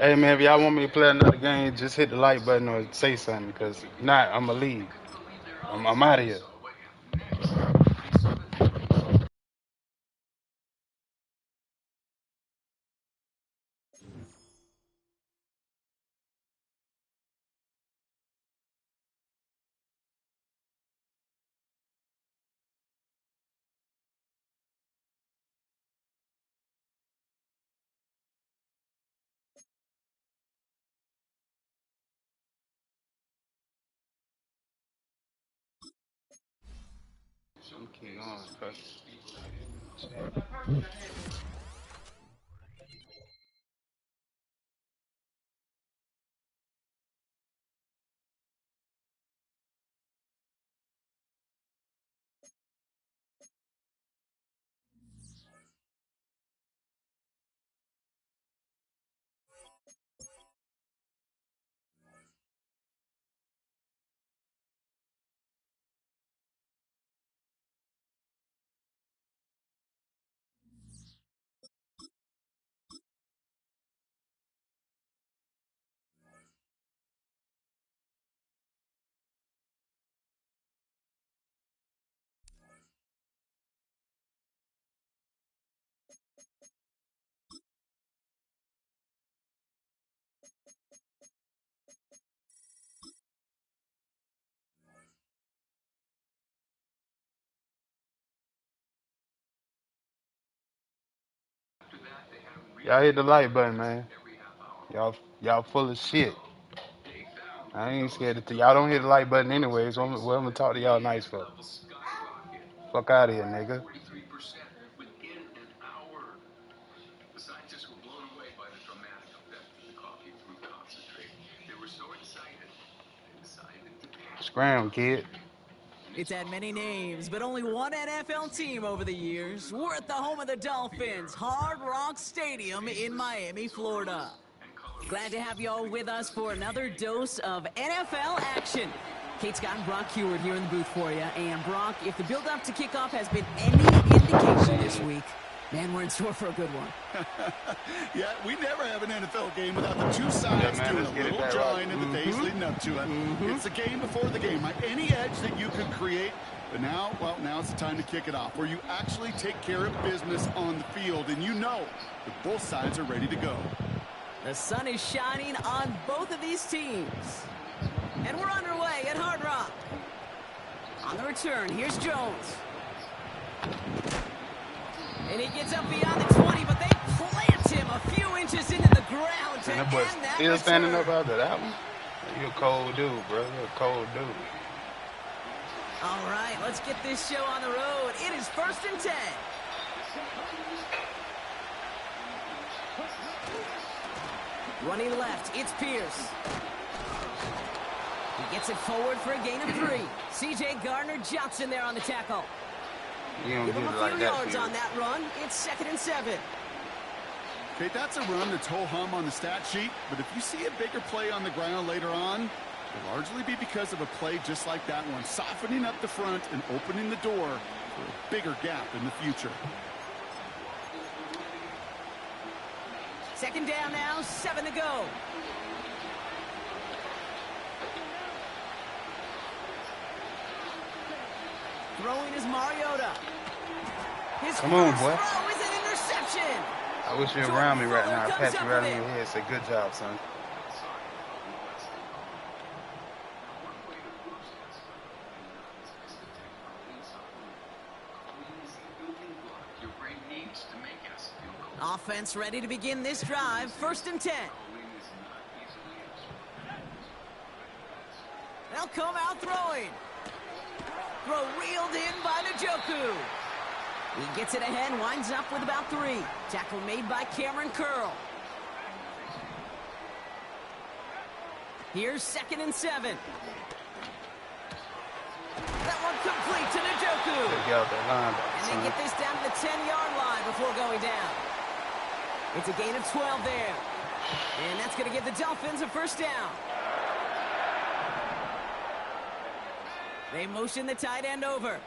Hey, man, if y'all want me to play another game, just hit the like button or say something, because if not, I'm going to leave. I'm out of here. Keep going, Y'all hit the like button, man. Y'all full of shit. I ain't scared of y'all. Don't hit the like button anyways. So I'm gonna talk to y'all nice for. Fuck out of here, nigga. Scram, kid. It's had many names, but only one NFL team over the years. We're at the home of the Dolphins, Hard Rock Stadium in Miami, Florida. Glad to have you all with us for another dose of NFL action. Kate Scott and Brock Heward here in the booth for you. And Brock, if the build-up to kickoff has been any indication this week, Man, we're in store for a good one. Yeah, we never have an NFL game without the two sides doing a little jawing in the days leading up to it. It's the game before the game. Any edge that you could create, but now, well, now it's the time to kick it off, where you actually take care of business on the field, and you know that both sides are ready to go. The sun is shining on both of these teams. And we're underway at Hard Rock. On the return, here's Jones. And he gets up beyond the 20, but they plant him a few inches into the ground to And that end boy that still return. standing up after that one? You a cold dude, bro. You a cold dude. All right, let's get this show on the road. It is 1st and 10. Running left, it's Pierce. He gets it forward for a gain of 3. C.J. Gardner-Johnson there on the tackle. You don't Give get him it a like few that, yards Pierce. on that run. It's 2nd and 7. Okay, that's a run that's ho-hum on the stat sheet, but if you see a bigger play on the ground later on, it'll largely be because of a play just like that one, softening up the front and opening the door for a bigger gap in the future. 2nd down now, 7 to go. Throwing is Mariota. His Come on, first boy. throw is an interception. I wish you were around me right now. I pat you right on your head. Say, good job, son. Offense ready to begin this drive. 1st and 10. They'll come out throwing. Throw reeled in by Njoku. He gets it ahead, winds up with about 3. Tackle made by Cameron Curl. Here's 2nd and 7. That one complete to Njoku. And they get this down to the 10-yard line before going down. It's a gain of 12 there. And that's going to give the Dolphins a 1st down. They motion the tight end over.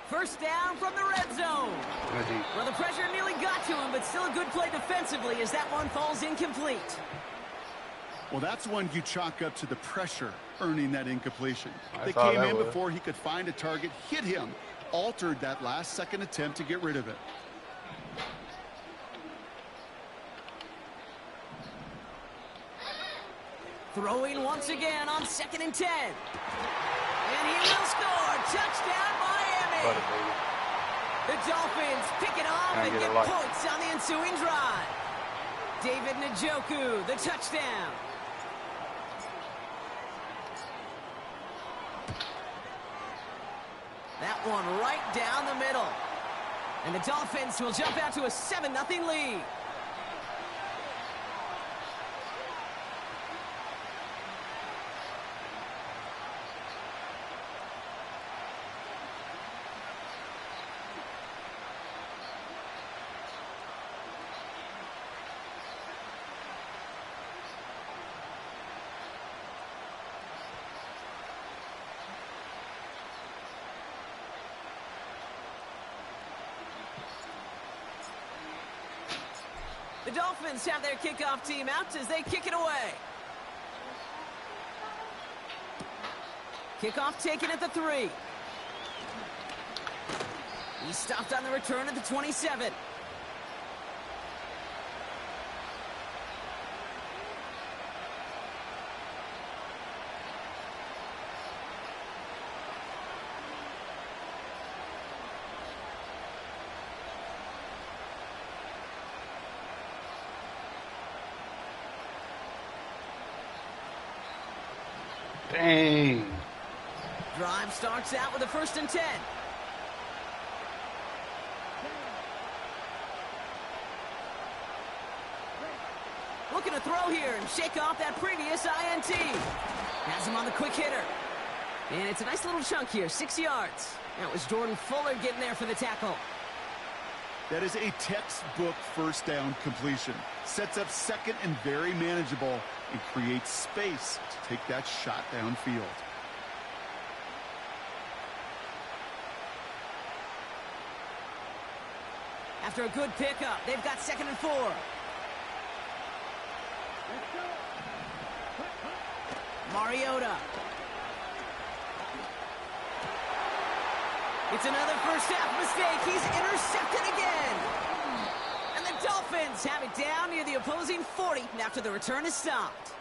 1st down from the red zone. Well, the pressure nearly got to him, but still a good play defensively as that one falls incomplete. Well, that's one you chalk up to the pressure earning that incompletion. They all came that in was. before he could find a target, hit him, altered that last-second attempt to get rid of it. Throwing once again on 2nd and 10. And he will score. Touchdown, Miami. The Dolphins pick it off and get points on the ensuing drive. David Njoku, the touchdown. That one right down the middle. And the Dolphins will jump out to a 7-0 lead. The Dolphins have their kickoff team out as they kick it away. Kickoff taken at the 3. He's stopped on the return at the 27. Dang. Drive starts out with a 1st and 10. Looking to throw here and shake off that previous INT. Has him on the quick hitter. And it's a nice little chunk here, 6 yards. That was Jordan Fuller getting there for the tackle. That is a textbook 1st down completion. Sets up 2nd and very manageable and creates space to take that shot downfield. After a good pickup, they've got 2nd and 4. Mariota. It's another first half mistake. He's intercepted again. And the Dolphins have it down near the opposing 40 after the return is stopped.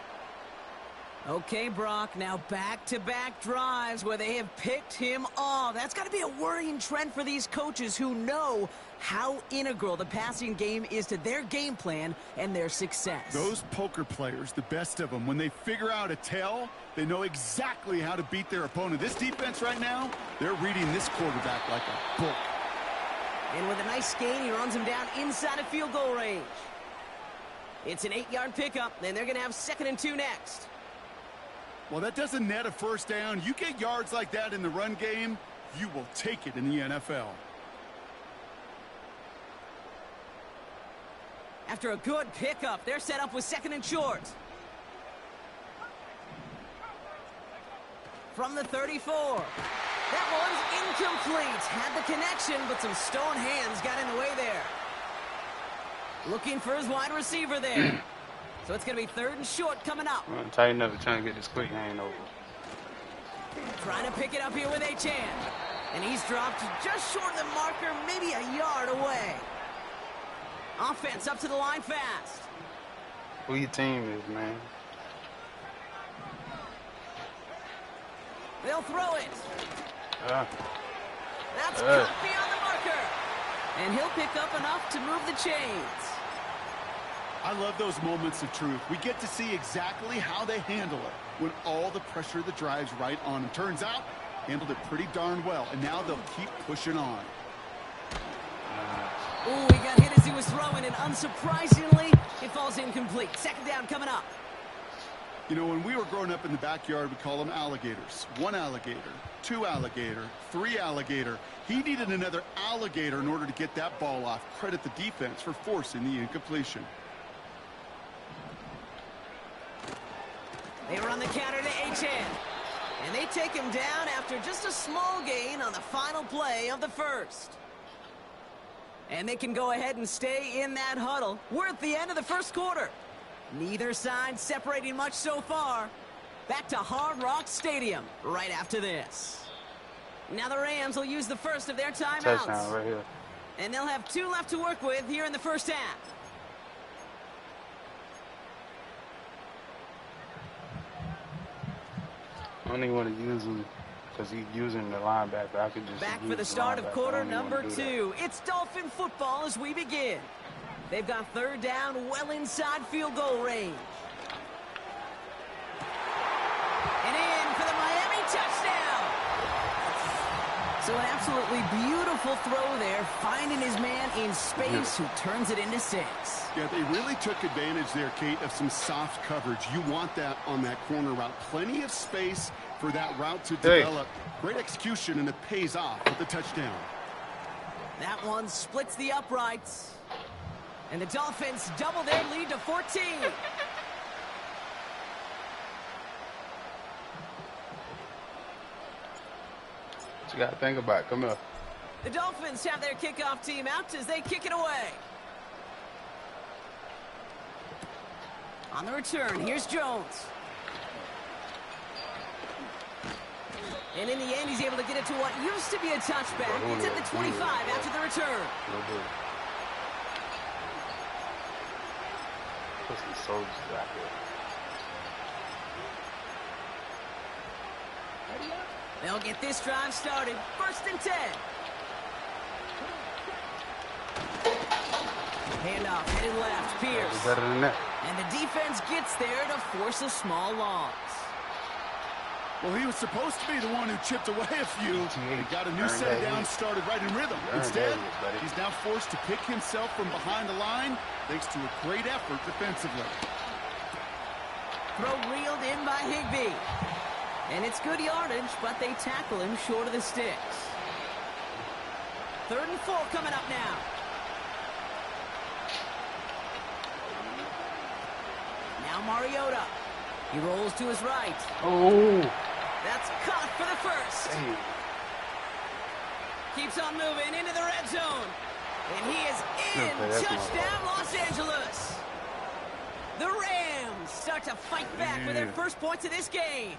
Okay, Brock, now back-to-back drives where they have picked him off. That's got to be a worrying trend for these coaches who know how integral the passing game is to their game plan and their success. Those poker players, the best of them, when they figure out a tell, they know exactly how to beat their opponent. This defense right now, they're reading this quarterback like a book. And with a nice gain, he runs him down inside of field goal range. It's an 8-yard pickup, and they're going to have 2nd and 2 next. Well, that doesn't net a first down. You get yards like that in the run game, you will take it in the NFL. After a good pickup, they're set up with 2nd and short. From the 34. That one's incomplete. Had the connection, but some stone hands got in the way there. Looking for his wide receiver there. So it's going to be 3rd and short coming up. Tighten up, trying to get this quick game over. Trying to pick it up here with Achan. And he's dropped just short of the marker, maybe a yard away. Offense up to the line fast. Who your team is, man? They'll throw it. That's caught beyond the marker. And he'll pick up enough to move the chains. I love those moments of truth. We get to see exactly how they handle it when all the pressure that drives right on them. Turns out, handled it pretty darn well, and now they'll keep pushing on. Ooh, he got hit as he was throwing, and unsurprisingly, it falls incomplete. 2nd down coming up. You know, when we were growing up in the backyard, we call them alligators. 1 alligator, 2 alligator, 3 alligator. He needed another alligator in order to get that ball off. Credit the defense for forcing the incompletion. They run the counter to Achan. And they take him down after just a small gain on the final play of the first. And they can go ahead and stay in that huddle. We're at the end of the first quarter. Neither side separating much so far. Back to Hard Rock Stadium right after this. Now the Rams will use the first of their timeouts. Touchdown right here. And they'll have 2 left to work with here in the first half. I don't even want to use him because he's using the linebacker. I could just back for the start of quarter number 2. It's Dolphin football as we begin. They've got 3rd down well inside field goal range. And in for the Miami touchdown. So an absolutely beautiful throw there, finding his man in space who turns it into 6. Yeah, they really took advantage there, Kate, of some soft coverage. You want that on that corner route. Plenty of space for that route to develop. Great execution, and it pays off with the touchdown. That one splits the uprights. And the Dolphins double their lead to 14. You got to think about it. Come here. The Dolphins have their kickoff team out as they kick it away. On the return, here's Jones. And in the end, he's able to get it to what used to be a touchback. It's at the 25 after the return. Put some soldiers out there. They'll get this drive started. 1st and 10. Handoff, headed left, Pierce. Better than that. And the defense gets there to force a small loss. Well, he was supposed to be the one who chipped away a few. He got a new set of downs started right in rhythm. Instead, he's now forced to pick himself from behind the line thanks to a great effort defensively. Throw reeled in by Higbee. And it's good yardage, but they tackle him short of the sticks. 3rd and 4 coming up now. Now Mariota. He rolls to his right. Oh. That's caught for the first. Dang. Keeps on moving into the red zone. And he is in. Touchdown, Los Angeles. The Rams start to fight back with their first points of this game.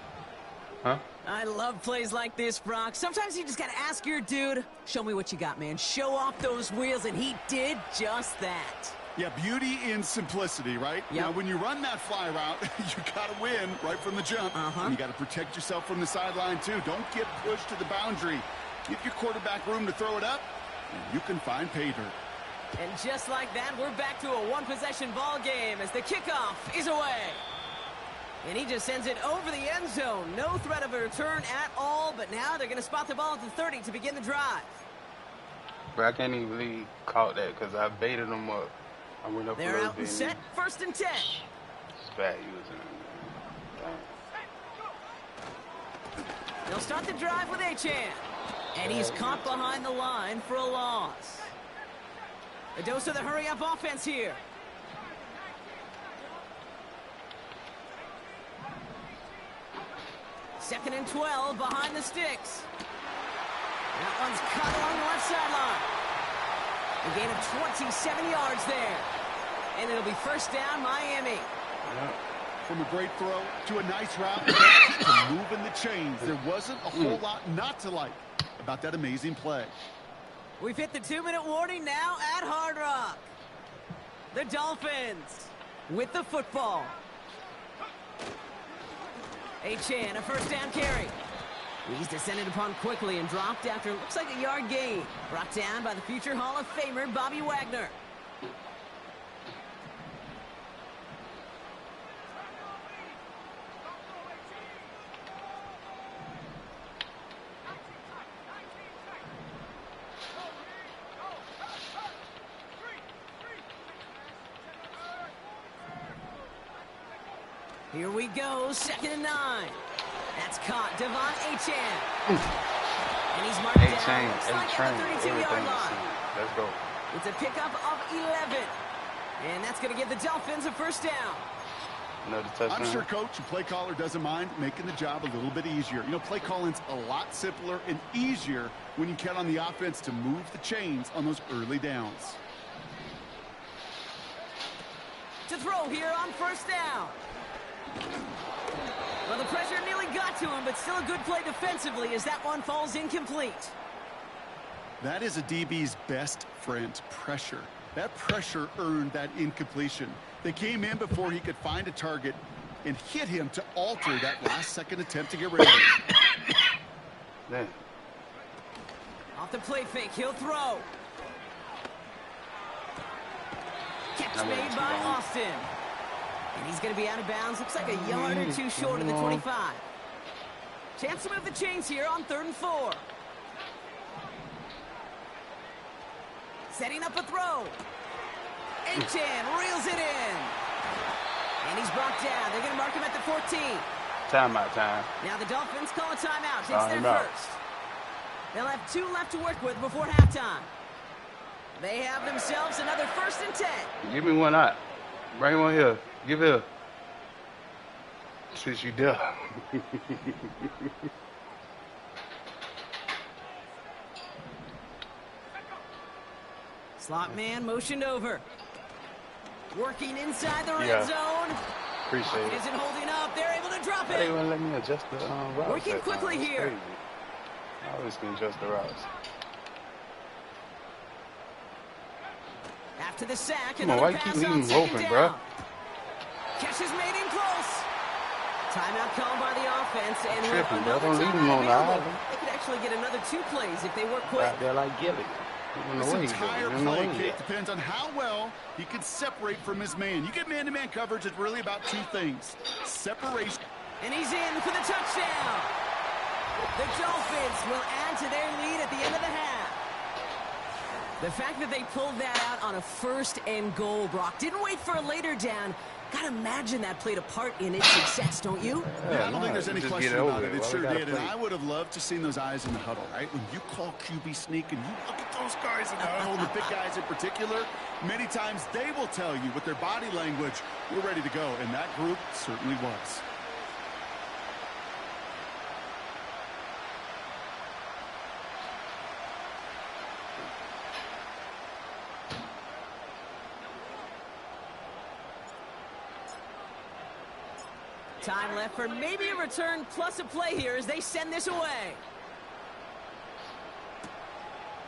Huh? I love plays like this, Brock. Sometimes you just got to ask your dude, show me what you got, man. Show off those wheels, and he did just that. Yeah, beauty in simplicity, right? Yep. Now, when you run that fly route, you got to win right from the jump. And you got to protect yourself from the sideline, too. Don't get pushed to the boundary. Give your quarterback room to throw it up, and you can find pay dirt. And just like that, we're back to a one-possession ball game as the kickoff is away. And he just sends it over the end zone. No threat of a return at all, but now they're going to spot the ball at the 30 to begin the drive. But I can't even believe he caught that because I baited him up. I went up a They're little out bit. and set, 1st and 10. Spat using it. They'll start the drive with Achan. And he's caught behind the line for a loss. A dose of the hurry-up offense here. Second and 12 behind the sticks. That one's cut along the left sideline. A gain of 27 yards there. And it'll be first down, Miami. From a great throw to a nice route to moving the chains. There wasn't a whole lot not to like about that amazing play. We've hit the 2-minute warning now at Hard Rock. The Dolphins with the football. Achan, a first down carry. He's descended upon quickly and dropped after it looks like a yard gain. Brought down by the future Hall of Famer, Bobby Wagner. Here we go, 2nd and 9. That's caught, Devon Achan. And he's marked down, looks like at the 32-yard line. Let's go. It's a pickup of 11. And that's going to give the Dolphins a first down. Another touchdown. I'm sure coach and play caller doesn't mind making the job a little bit easier. You know, play calling's a lot simpler and easier when you count on the offense to move the chains on those early downs. To throw here on first down. Well, the pressure nearly got to him, but still a good play defensively as that one falls incomplete. That is a DB's best friend, pressure. That pressure earned that incompletion. They came in before he could find a target and hit him to alter that last-second attempt to get rid of it. Off the play fake, he'll throw. Catch made by Austin. And he's going to be out of bounds. Looks like a yard or two short of the 25. Chance to move the chains here on 3rd and 4. Setting up a throw. Achan reels it in. And he's brought down. They're going to mark him at the 14. Timeout time. Now the Dolphins call a timeout. It's their first. They'll have 2 left to work with before halftime. They have themselves another 1st and 10. Give me one out. Bring one here. Give it. Since you done. Slot man motioned over. Working inside the red zone. Appreciate it. Isn't holding up. They're able to drop it. They won't let me adjust the routes. Working quickly here. Crazy. I always can adjust the routes. After the sack, Come on, another why pass you keep on leaving him 2nd open, down. bro? Catch is made in close. Timeout called by the offense, and with Tripping, bro. another Don't leave him timeout on the available, island. they could actually get another 2 plays if they work quick. They're like Gilly. This entire play, Kate, depends on how well he can separate from his man. You get man-to-man coverage, it's really about 2 things. Separation. And he's in for the touchdown. The Dolphins will add to their lead at the end of the half. The fact that they pulled that out on a 1st and goal, Brock, didn't wait for a later down. Gotta imagine that played a part in its success, don't you? Yeah, I don't think there's any question about it. It sure did, and I would have loved to seen those eyes in the huddle, right? When you call QB sneak and you look at those guys in the huddle, the big guys in particular, many times they will tell you with their body language, we're ready to go, and that group certainly was. Time left for maybe a return plus a play here as they send this away.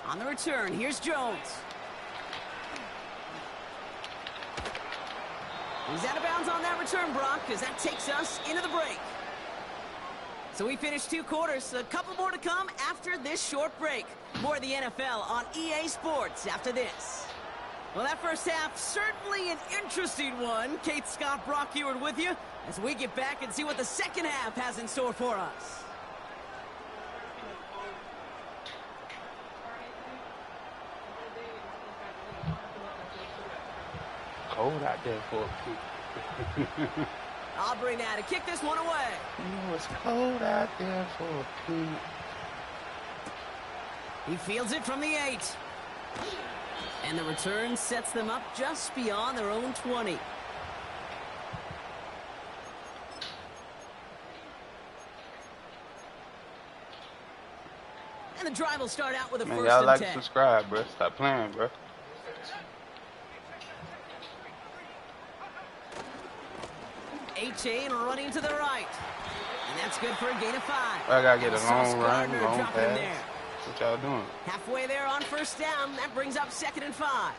On the return, here's Jones. He's out of bounds on that return, Brock, because that takes us into the break. So we finished 2 quarters. A couple more to come after this short break. More of the NFL on EA Sports after this. Well, that first half, certainly an interesting one. Kate, Scott, Brock Eward with you as we get back and see what the second half has in store for us. Cold out there for a peep. Aubrey now to kick this one away. You know it's cold out there for a peep. He fields it from the 8. And the return sets them up just beyond their own 20. And the drive will start out with a Man, first y'all and like 10. to subscribe, bro. Stop playing, bro. H.A. running to the right. And that's good for a gain of 5. I gotta get a Sauce long run, Gardner long dropping him pass. there. What y'all doing? Halfway there on first down. That brings up 2nd and 5.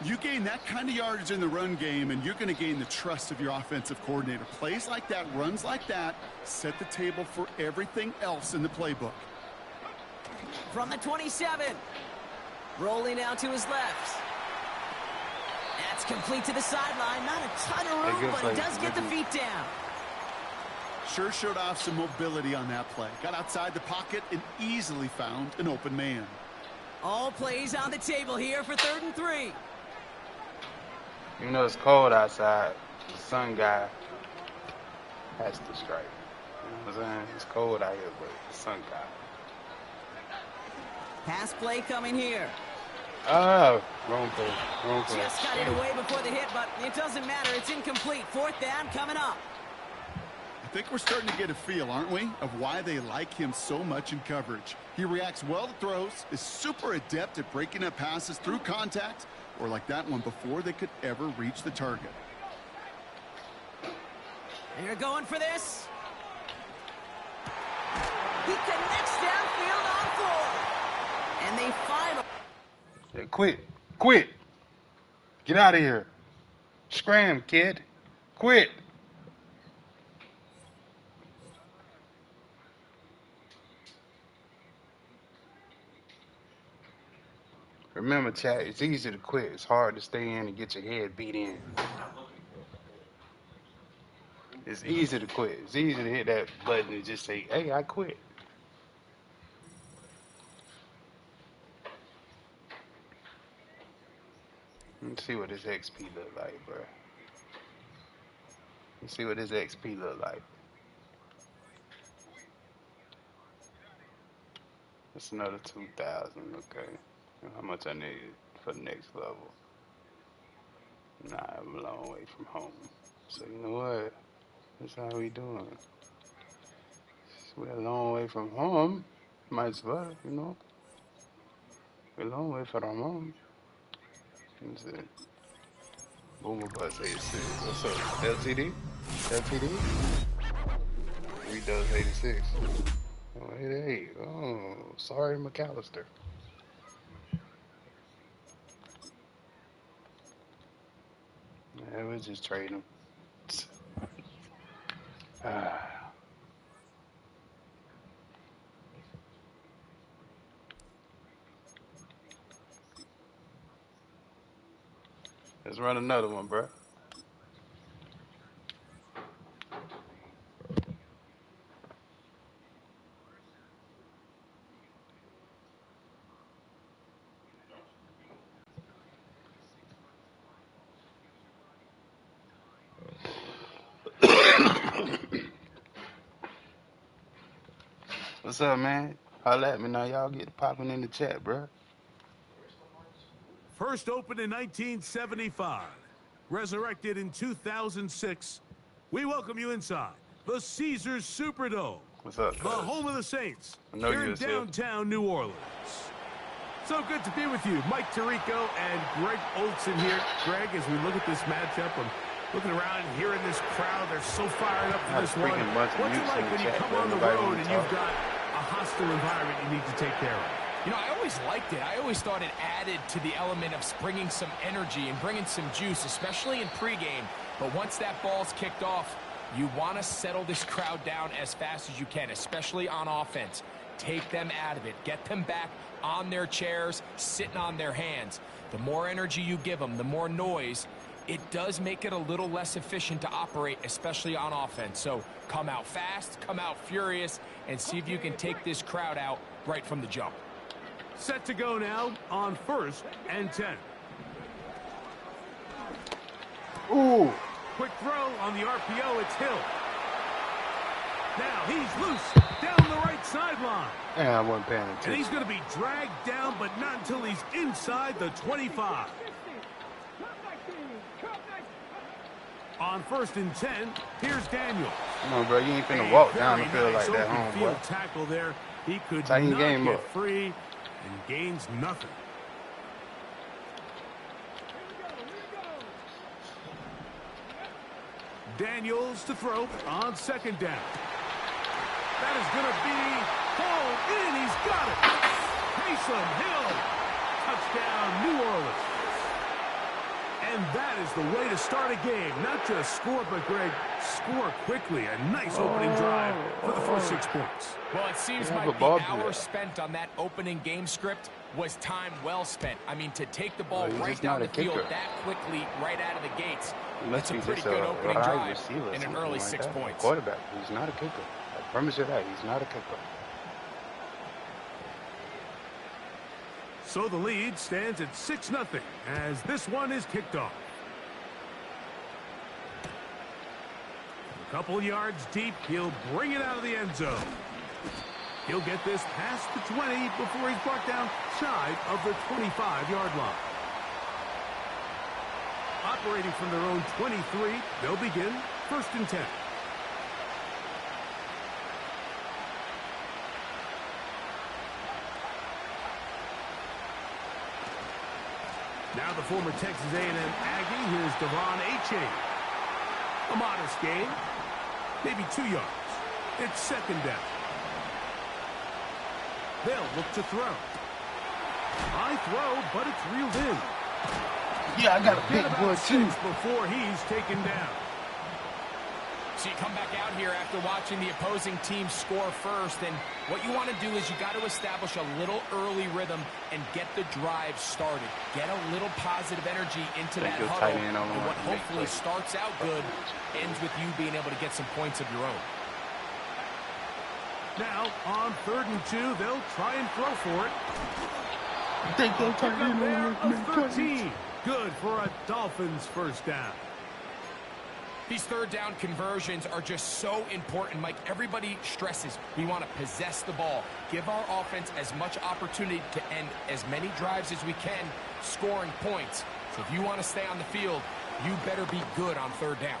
You gain that kind of yardage in the run game, and you're going to gain the trust of your offensive coordinator. Plays like that, runs like that, set the table for everything else in the playbook. From the 27. Rolling out to his left. That's complete to the sideline. Not a ton of room, but he does get the feet down. Sure showed off some mobility on that play. Got outside the pocket and easily found an open man. All plays on the table here for 3rd and 3. You know it's cold outside. The sun guy has to strike. You know what I'm saying? It's cold out here, but the sun guy. Pass play coming here. Oh, wrong play. Wrong play. Just got it away before the hit, but it doesn't matter. It's incomplete. 4th down coming up. I think we're starting to get a feel, aren't we, of why they like him so much in coverage. He reacts well to throws, is super adept at breaking up passes through contact, or like that one before they could ever reach the target. They're going for this. He connects downfield on 4. And they final. Yeah, quit. Get out of here. Scram, kid. Quit. Remember, chat, it's easy to quit. It's hard to stay in and get your head beat in. It's easy to quit. It's easy to hit that button and just say, hey, I quit. Let's see what this XP look like, bro. Let's see what this XP look like. That's another 2,000, okay. How much I need for the next level? Nah, I'm a long way from home. So you know what? That's how we doing. We're a long way from home. Might as well, you know. We're a long way from home. That's it. Boomer Bus 86. What's up? LTD? LTD? 3 does 86. Oh, 88. Oh, sorry, McAllister. Yeah, we'll just trade him. Let's run another one, bro. What's up, man? Holla at me now. Y'all get popping in the chat, bro. First opened in 1975, resurrected in 2006. We welcome you inside the Caesars Superdome. What's up, the home of the Saints, know here you in was here. downtown New Orleans. So good to be with you, Mike Tirico and Greg Olson here. Greg, as we look at this matchup, I'm Looking around and hearing this crowd, they're so fired up for this one. What's it like when you come on the road and you've got a hostile environment you need to take care of? You know, I always liked it. I always thought it added to the element of bringing some energy and bringing some juice, especially in pregame. But once that ball's kicked off, you want to settle this crowd down as fast as you can, especially on offense. Take them out of it. Get them back on their chairs, sitting on their hands. The more energy you give them, the more noise, it does make it a little less efficient to operate, especially on offense. So come out fast, come out furious, and see if you can take this crowd out right from the jump. Set to go now on 1st and 10. Ooh. Quick throw on the RPO. It's Hill. Now he's loose down the right sideline. Yeah, I wasn't paying attention. And he's going to be dragged down, but not until he's inside the 25. On 1st and 10, here's Daniels. Come on, bro. You ain't finna walk down the field like that, homeboy. Tackle there. He could Tighten not game get up. free and gains nothing. Daniels to throw on 2nd down. That is going to be hauled in. He's got it. Taysom Hill. Touchdown, New Orleans. And that is the way to start a game. Not just score, but, Greg, score quickly. A nice opening drive for the first 6 points. Well, it seems like the hour spent on that opening game script was time well spent. I mean, to take the ball right down the field that quickly, right out of the gates, it's a pretty good opening drive in an early 6 points. Quarterback, he's not a kicker. I promise you that. He's not a kicker. So the lead stands at 6-0 as this one is kicked off. A couple yards deep, he'll bring it out of the end zone. He'll get this past the 20 before he's brought down shy of the 25-yard line. Operating from their own 23, they'll begin 1st and 10. Now the former Texas A&M Aggie, here's Devon Achane. A modest gain, maybe 2 yards. It's 2nd down. They'll look to throw. High throw, but it's reeled in. Yeah, I got a big boy, too. Before he's taken down. So you come back out here after watching the opposing team score first, and what you want to do is you got to establish a little early rhythm and get the drive started. Get a little positive energy into that huddle, and what hopefully starts out good ends with you being able to get some points of your own. Now, on 3rd and 2, they'll try and throw for it. I think they'll try to 13. Good for a Dolphins 1st down. These 3rd down conversions are just so important, Mike. Everybody stresses we want to possess the ball, give our offense as much opportunity to end as many drives as we can, scoring points. So if you want to stay on the field, you better be good on 3rd down.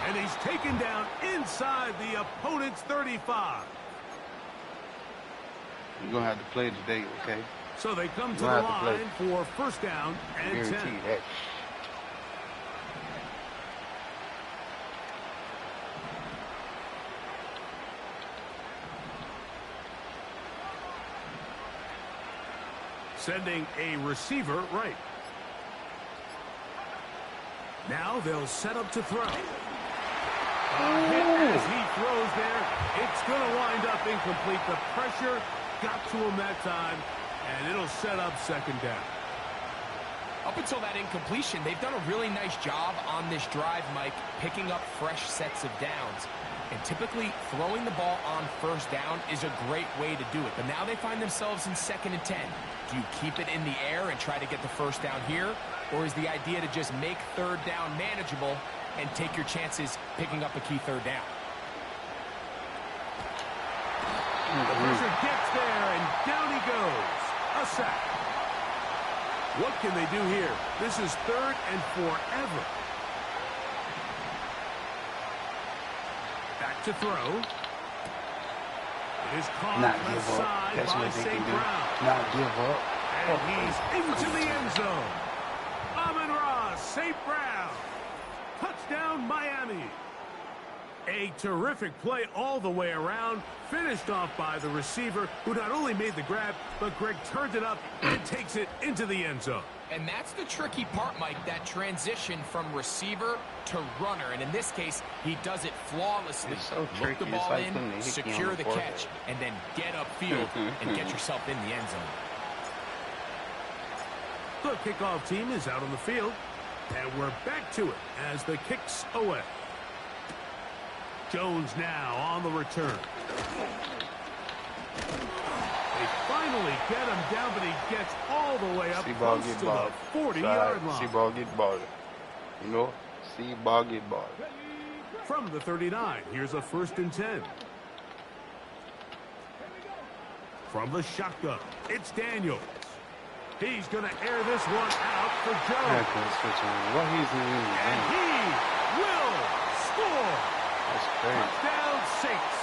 And he's taken down inside the opponent's 35. You're going to have to play today, okay? So they come to the line for 1st down and 10. That. Sending a receiver right. Now they'll set up to throw. As he throws there, it's going to wind up incomplete. The pressure got to him that time, and it'll set up 2nd down. Up until that incompletion, they've done a really nice job on this drive, Mike, picking up fresh sets of downs. And typically, throwing the ball on 1st down is a great way to do it. But now they find themselves in 2nd and 10. Do you keep it in the air and try to get the 1st down here? Or is the idea to just make 3rd down manageable and take your chances picking up a key 3rd down? The pressure gets there, and down he goes. A sack. What can they do here? This is 3rd and forever. Back to throw. It is caught left side by St. Brown. Not give up. And he's into the end zone. St. Brown. Touchdown, Miami. A terrific play all the way around, finished off by the receiver, who not only made the grab, but Greg turned it up and takes it into the end zone. And that's the tricky part, Mike, that transition from receiver to runner. And in this case, he does it flawlessly. So Look the ball in, secure the catch, and then get upfield and get yourself in the end zone. The kickoff team is out on the field, and we're back to it as the kick's away. Jones now on the return. They finally get him down, but he gets all the way up close to the 40-yard line. See ball get balled. You know, see ball get balled. From the 39, here's a 1st and 10. From the shotgun, it's Daniels. He's going to air this one out for Jones. And he will score. That's crazy. Touchdown, Saints.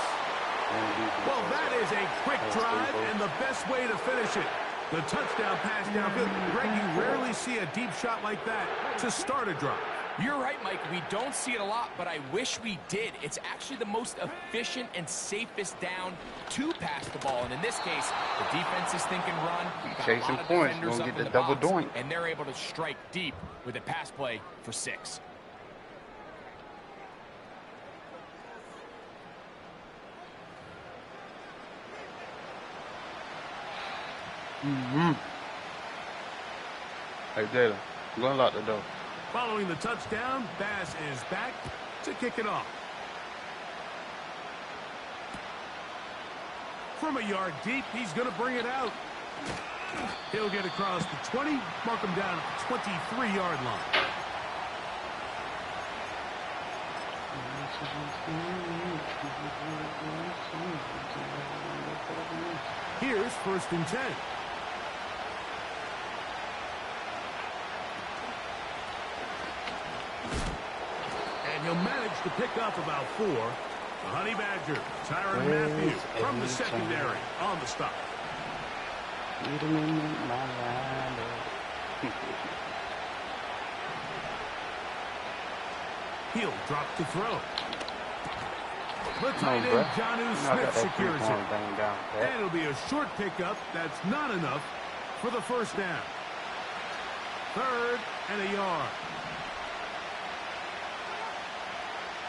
Well, that is a quick drive and the best way to finish it. The touchdown pass downfield. Greg, you rarely see a deep shot like that to start a drive. You're right, Mike. We don't see it a lot, but I wish we did. It's actually the most efficient and safest down to pass the ball. And in this case, the defense is thinking run. Chasing points. You're going to get the double doink. And they're able to strike deep with a pass play for 6. Hey, Jalen, I'm going to lock the door. Following the touchdown, Bass is back to kick it off. From a yard deep, he's going to bring it out. He'll get across the 20, mark him down at the 23-yard line. Here's 1st and 10. And he'll manage to pick up about 4. The Honey Badger, Tyrann Mathieu from the secondary on the stop. He'll drop to throw. The tight end, Jonnu Smith, secures it. And it'll be a short pickup. That's not enough for the 1st down. 3rd and a yard.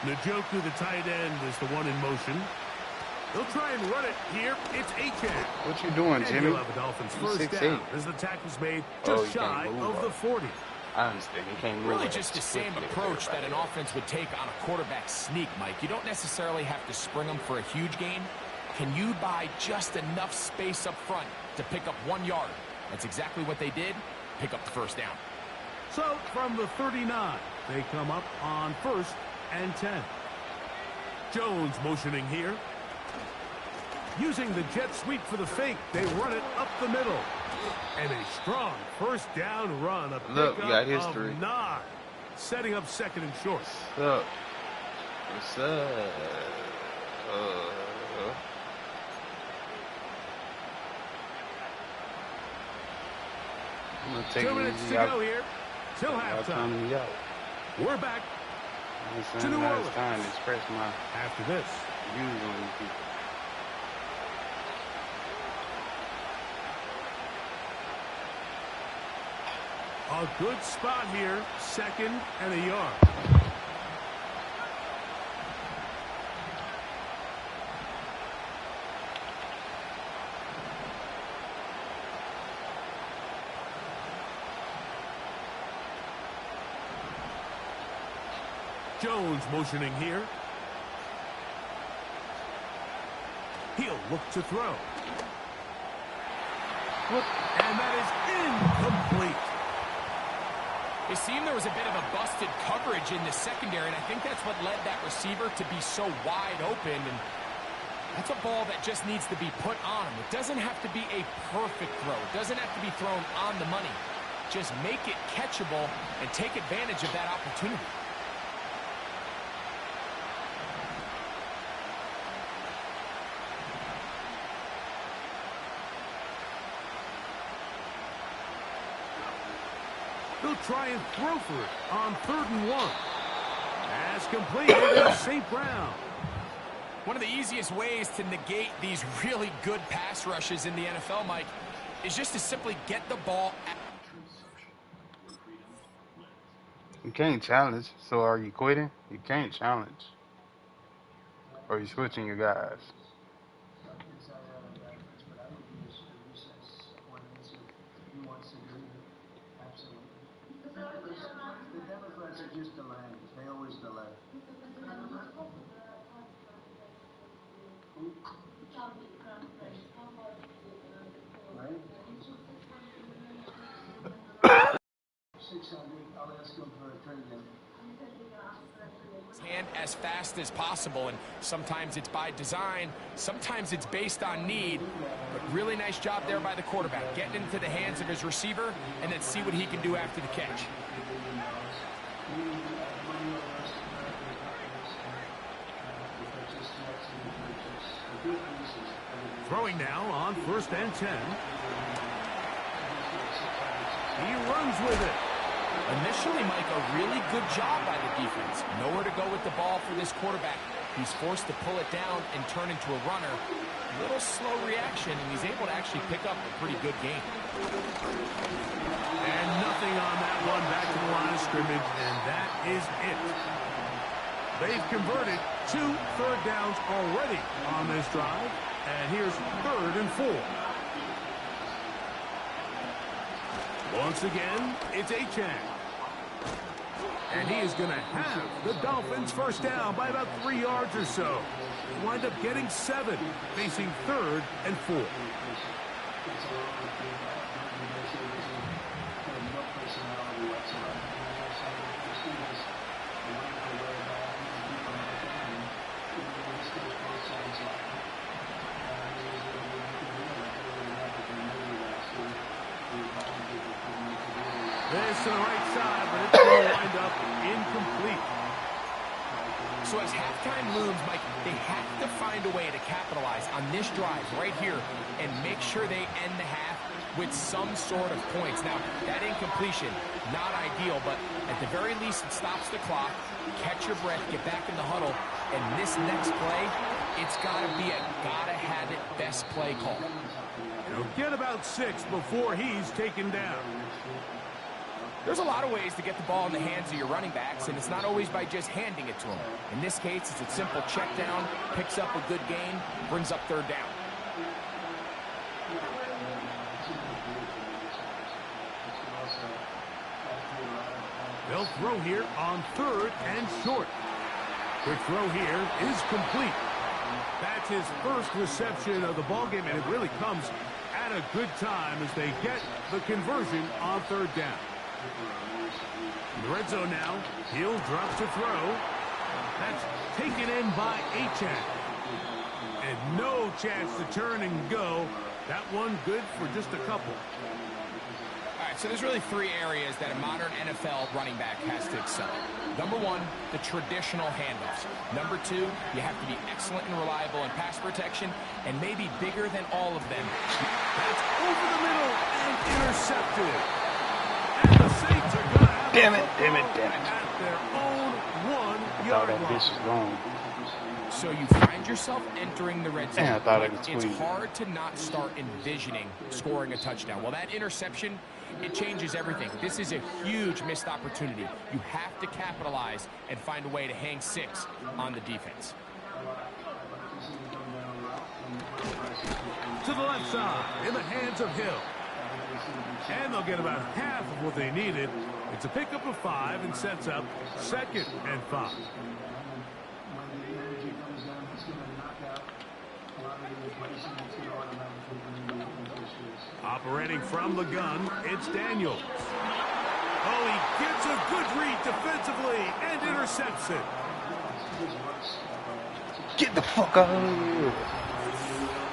Njoku, the tight end, is the one in motion. They'll try and run it here. It's Achane. What you doing, Jimmy? And you'll have a Dolphins 1st down as the tackle's made just shy of the 40. I understand. He can't move. Really just the same approach that an offense would take on a quarterback sneak, Mike. You don't necessarily have to spring them for a huge gain. Can you buy just enough space up front to pick up 1 yard? That's exactly what they did. Pick up the 1st down. So from the 39, they come up on 1st and 10. Jones motioning here. Using the jet sweep for the fake, they run it up the middle. And a strong 1st down run. A Look, you got history. Of 9. Setting up 2nd and short. What's up? What's up? I'm gonna take 2 minutes to go here till halftime. We're back to New Orleans. Time to express my after this views on these people. A good spot here, 2nd and a yard. Jones motioning here. He'll look to throw. And that is incomplete. It seemed there was a bit of a busted coverage in the secondary, and I think that's what led that receiver to be so wide open. And that's a ball that just needs to be put on him. It doesn't have to be a perfect throw. It doesn't have to be thrown on the money. Just make it catchable and take advantage of that opportunity. They'll try and throw for it on 3rd and 1. Pass completed to St. Brown. One of the easiest ways to negate these really good pass rushes in the NFL, Mike, is just to simply get the ball. You can't challenge, so are you quitting? You can't challenge. Or you switching your guys. The Democrats are just delaying. They always delay. Right? 600. I'll ask him for a trade-in. Hand as fast as possible, and sometimes it's by design, sometimes it's based on need, but really nice job there by the quarterback, getting into the hands of his receiver and then see what he can do after the catch. Throwing now on 1st and 10. He runs with it. Initially, Mike, a really good job by the defense. Nowhere to go with the ball for this quarterback. He's forced to pull it down and turn into a runner. A little slow reaction, and he's able to actually pick up a pretty good game. And nothing on that one, back to the line of scrimmage, and that is it. They've converted 2 third downs already on this drive, and here's 3rd and 4. Once again, it's Achane. And he is going to have the Dolphins first down by about 3 yards or so. Wind up getting 7, facing 3rd and 4. This to the right side, but it's going to wind up incomplete. So as halftime looms, Mike, they have to find a way to capitalize on this drive right here and make sure they end the half with some sort of points. Now, that incompletion, not ideal, but at the very least, it stops the clock. Catch your breath, get back in the huddle, and this next play, it's got to be a gotta-have-it best play call. He'll get about 6 before he's taken down. There's a lot of ways to get the ball in the hands of your running backs, and it's not always by just handing it to them. In this case, it's a simple check down, picks up a good gain, brings up 3rd down. They'll throw here on 3rd and short. Quick throw here is complete. That's his first reception of the ballgame, and it really comes at a good time as they get the conversion on 3rd down. In the red zone now, he'll drop to throw. That's taken in by Achane. And no chance to turn and go. That one good for just a couple. All right, so there's really 3 areas that a modern NFL running back has to excel. Number 1, the traditional handoffs. Number 2, you have to be excellent and reliable in pass protection, and maybe bigger than all of them. That's over the middle and intercepted. And the Saints are going to have Damn it. at their own 1 yard line. This is wrong. So you find yourself entering the red zone. Man, I thought I could It's squeeze. hard to not start envisioning scoring a touchdown. Well, that interception, it changes everything. This is a huge missed opportunity. You have to capitalize and find a way to hang 6 on the defense. To the left side, in the hands of Hill. And they'll get about half of what they needed. It's a pickup of 5 and sets up 2nd and 5. Operating from the gun, it's Daniels. Oh, he gets a good read defensively and intercepts it. Get the fuck out of here.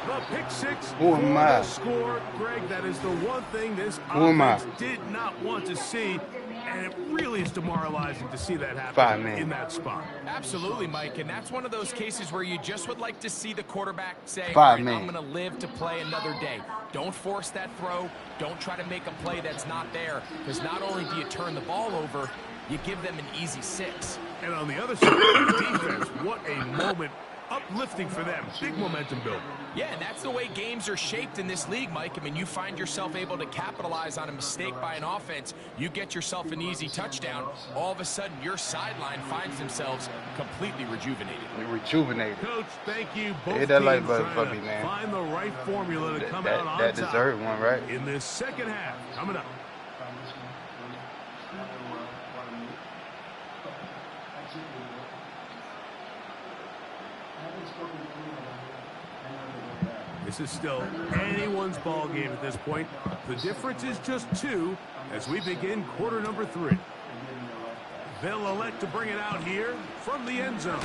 The pick 6 Who for am I? the score. Greg, that is the one thing this Who am I? offense did not want to see. And it really is demoralizing to see that happen 5 men. in that spot. Absolutely, Mike, and that's one of those cases where you just would like to see the quarterback say, 5 all right, men. I'm going to live to play another day. Don't force that throw. Don't try to make a play that's not there, because not only do you turn the ball over, you give them an easy 6. And on the other side, defense, what a moment. Uplifting for them. Big momentum builder. Yeah, and that's the way games are shaped in this league, Mike. I mean, you find yourself able to capitalize on a mistake by an offense. You get yourself an easy touchdown. All of a sudden, your sideline finds themselves completely rejuvenated. Rejuvenated. Coach, thank you. Both Hit that teams like button trying for me, to man. find the right formula to come out on That top deserved one, right? in this second half. Coming up. This is still anyone's ball game at this point. The difference is just 2 as we begin quarter number 3. They'll elect to bring it out here from the end zone.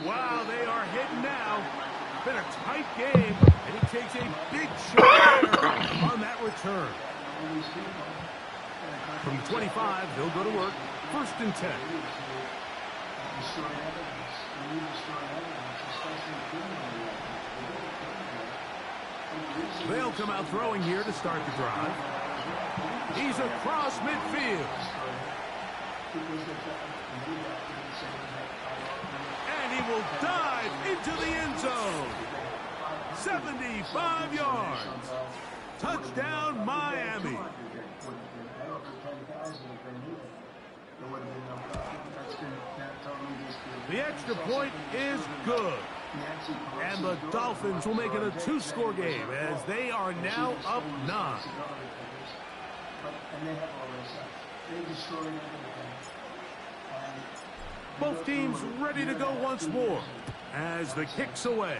Wow, they are hitting now. Been a tight game, and he takes a big shot there on that return. From the 25, they'll go to work. 1st and 10. They'll come out throwing here to start the drive. He's across midfield. And he will dive into the end zone. 75 yards. Touchdown, Miami. The extra point is good. And the Dolphins will make it a 2-score game as they are now up 9. Both teams ready to go once more as the kick's away.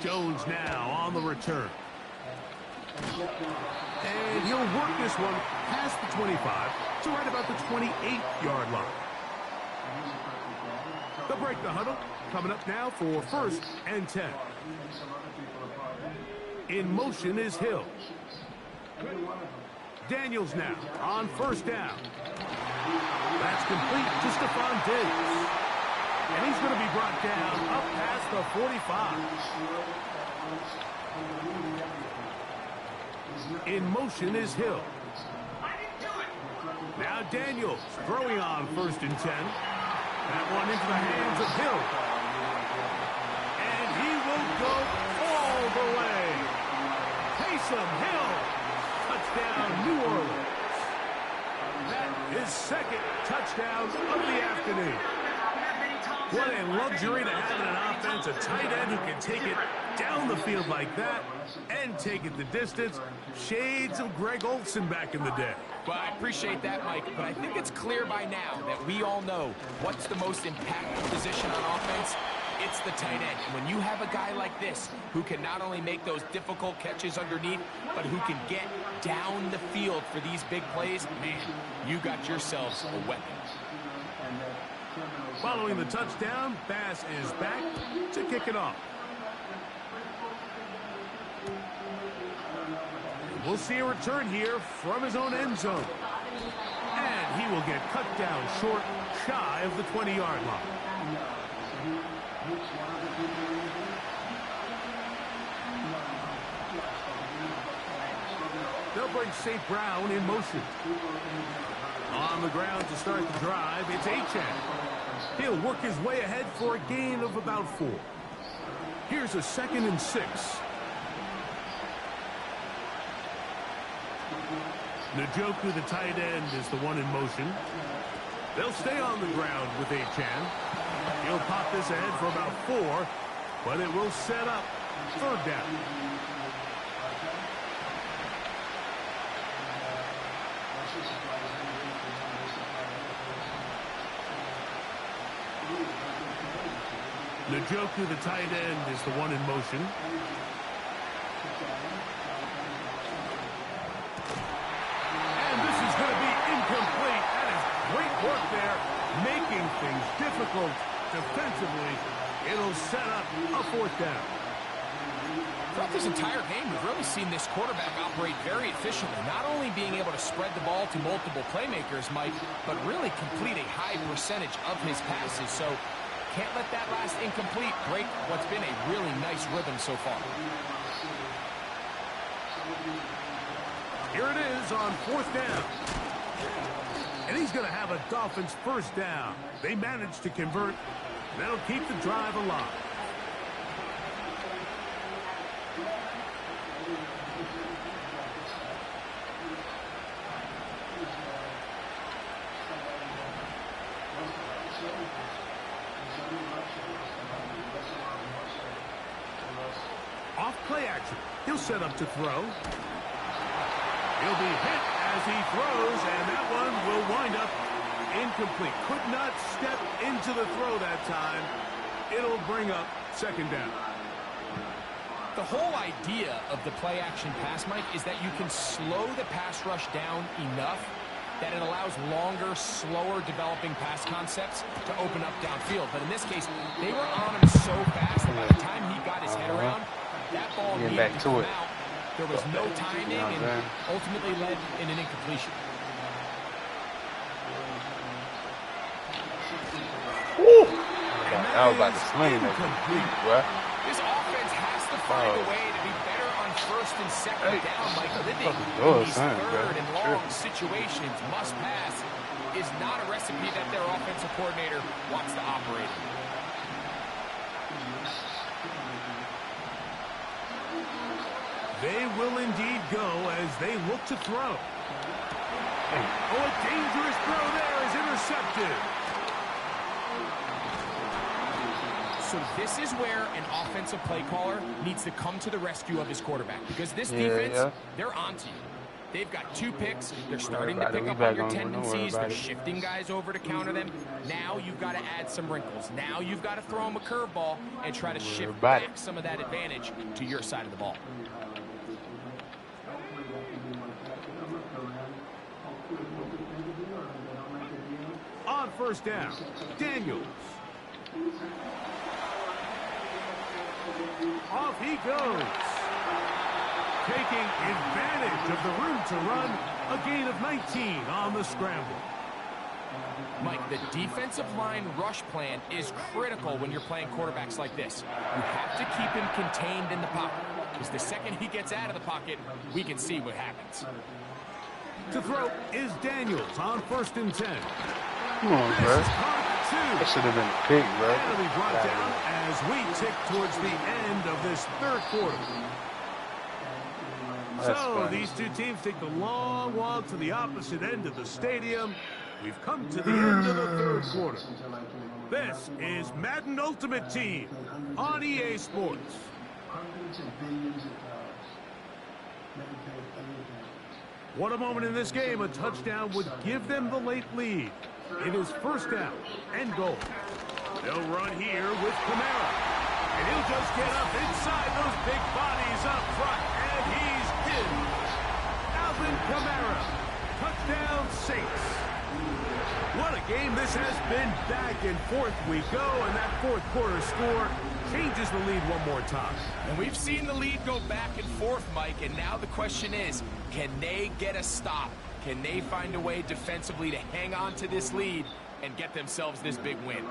Jones now on the return. And he'll work this one past the 25 to right about the 28-yard line. They'll break the huddle. Coming up now for 1st and 10. In motion is Hill. Daniels now on 1st down. That's complete to Stephon Diggs. And he's going to be brought down up past the 45. In motion is Hill. Now Daniels throwing on 1st and 10. That one into the hands of Hill. And he will go all the way. Taysom Hill. Touchdown, New Orleans. That is 2nd touchdown of the afternoon. What a luxury to have in an offense, a tight end who can take it down the field like that and take it the distance. Shades of Greg Olsen back in the day. Well, I appreciate that, Mike, but I think it's clear by now that we all know what's the most impactful position on offense. It's the tight end. And when you have a guy like this who can not only make those difficult catches underneath, but who can get down the field for these big plays, man, you got yourselves a weapon. Following the touchdown, Bass is back to kick it off. We'll see a return here from his own end zone. And he will get cut down short, shy of the 20-yard line. They'll bring St. Brown in motion. On the ground to start the drive, it's Achane. He'll work his way ahead for a gain of about 4. Here's a 2nd and 6. Njoku, the tight end, is the one in motion. They'll stay on the ground with Achane. He'll pop this ahead for about 4, but it will set up 3rd down. Njoku, the tight end, is the one in motion. And this is going to be incomplete. That is great work there, making things difficult defensively. It'll set up a 4th down. Throughout this entire game, we've really seen this quarterback operate very efficiently, not only being able to spread the ball to multiple playmakers, Mike, but really complete a high percentage of his passes. So can't let that last incomplete break what's been a really nice rhythm so far. Here it is on 4th down. And he's going to have a Dolphins first down. They managed to convert. That'll keep the drive alive. Off play action. He'll set up to throw. He'll be hit as he throws, and that one will wind up incomplete. Could not step into the throw that time. It'll bring up 2nd down. The whole idea of the play action pass, Mike, is that you can slow the pass rush down enough that it allows longer, slower developing pass concepts to open up downfield. But in this case, they were on him so fast that by the time he got his head around, that ball needed to come out. There was no timing and ultimately led in an incompletion. I was about to sling that complete, bro. This offense has to find a way to be better on 1st and 2nd down, Mike. Living in these 3rd and long situations, must pass, is not a recipe that their offensive coordinator wants to operate in. They will indeed go as they look to throw. Oh, a dangerous throw there is intercepted. So this is where an offensive play caller needs to come to the rescue of his quarterback, because this defense, they're onto you. They've got 2 picks. They're starting to pick up on your tendencies. They're shifting guys over to counter them. Now you've got to add some wrinkles. Now you've got to throw them a curveball and try to shift back some of that advantage to your side of the ball. On 1st down, Daniels. Off he goes. Taking advantage of the room to run, a gain of 19 on the scramble. Mike, the defensive line rush plan is critical when you're playing quarterbacks like this. You have to keep him contained in the pocket, because the second he gets out of the pocket, we can see what happens. To throw is Daniels on 1st and 10. Come on, bro. That should have been a pick, bro. That'll be brought down as we tick towards the end of this 3rd quarter. So these 2 teams take the long walk to the opposite end of the stadium. We've come to the end of the 3rd quarter. This is Madden Ultimate Team on EA Sports. What a moment in this game. A touchdown would give them the late lead. It is 1st down and goal. They'll run here with Kamara. And he'll just get up inside those big bodies up front. And he's in. Alvin Kamara. Touchdown Saints. What a game this has been. Back and forth we go. And that 4th quarter score changes the lead one more time. And we've seen the lead go back and forth, Mike. And now the question is, can they get a stop? Can they find a way defensively to hang on to this lead and get themselves this big win?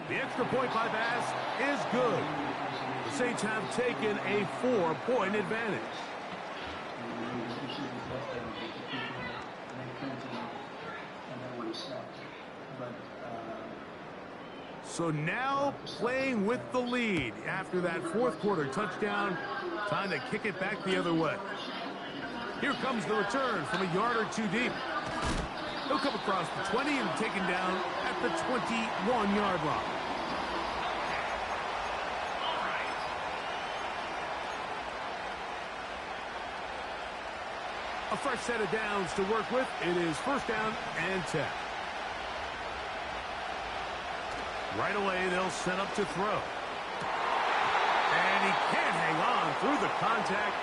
The extra point by Bass is good. The Saints have taken a 4-point advantage. So now playing with the lead after that 4th quarter touchdown, time to kick it back the other way. Here comes the return from a yard or 2 deep. He'll come across the 20 and taken down at the 21-yard line. A fresh set of downs to work with. It is 1st down and 10. Right away, they'll set up to throw. And he can't hang on through the contact.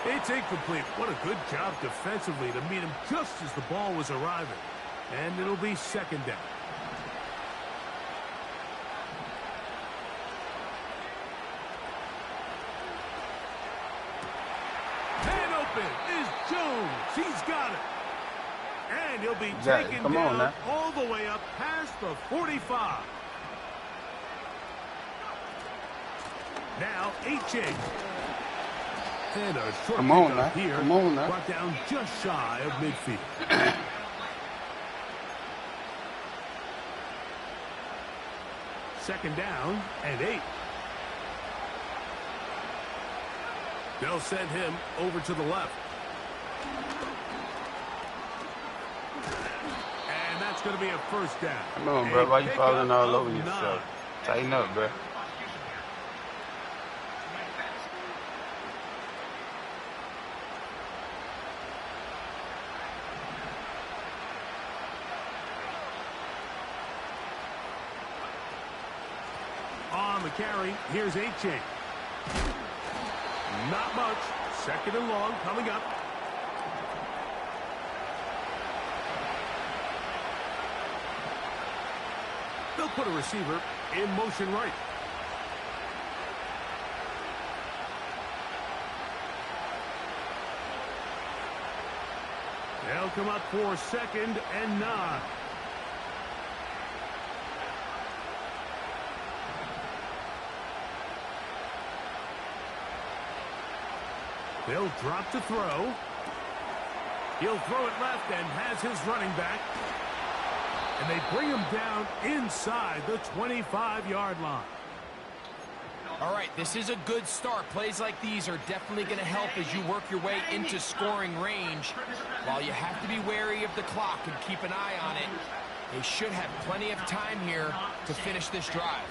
It's incomplete. What a good job defensively to meet him just as the ball was arriving. And it'll be 2nd down. open is Jones. He's got it. And he'll be taken Come on, down now. all the way up past the 45. Now, H.A. And a short Come on, pickup now. here. Come on, now. Brought down just shy of midfield. Second down and 8. They'll send him over to the left. And that's going to be a first down. Come on, bro. Why you falling all over yourself? Tighten up, bro. On the carry, here's H.A. Not much. Second and long coming up. They'll put a receiver in motion right. They'll come up for second and 9. They'll drop to throw. He'll throw it left and has his running back. And they bring him down inside the 25-yard line. All right, this is a good start. Plays like these are definitely going to help as you work your way into scoring range. While you have to be wary of the clock and keep an eye on it, they should have plenty of time here to finish this drive.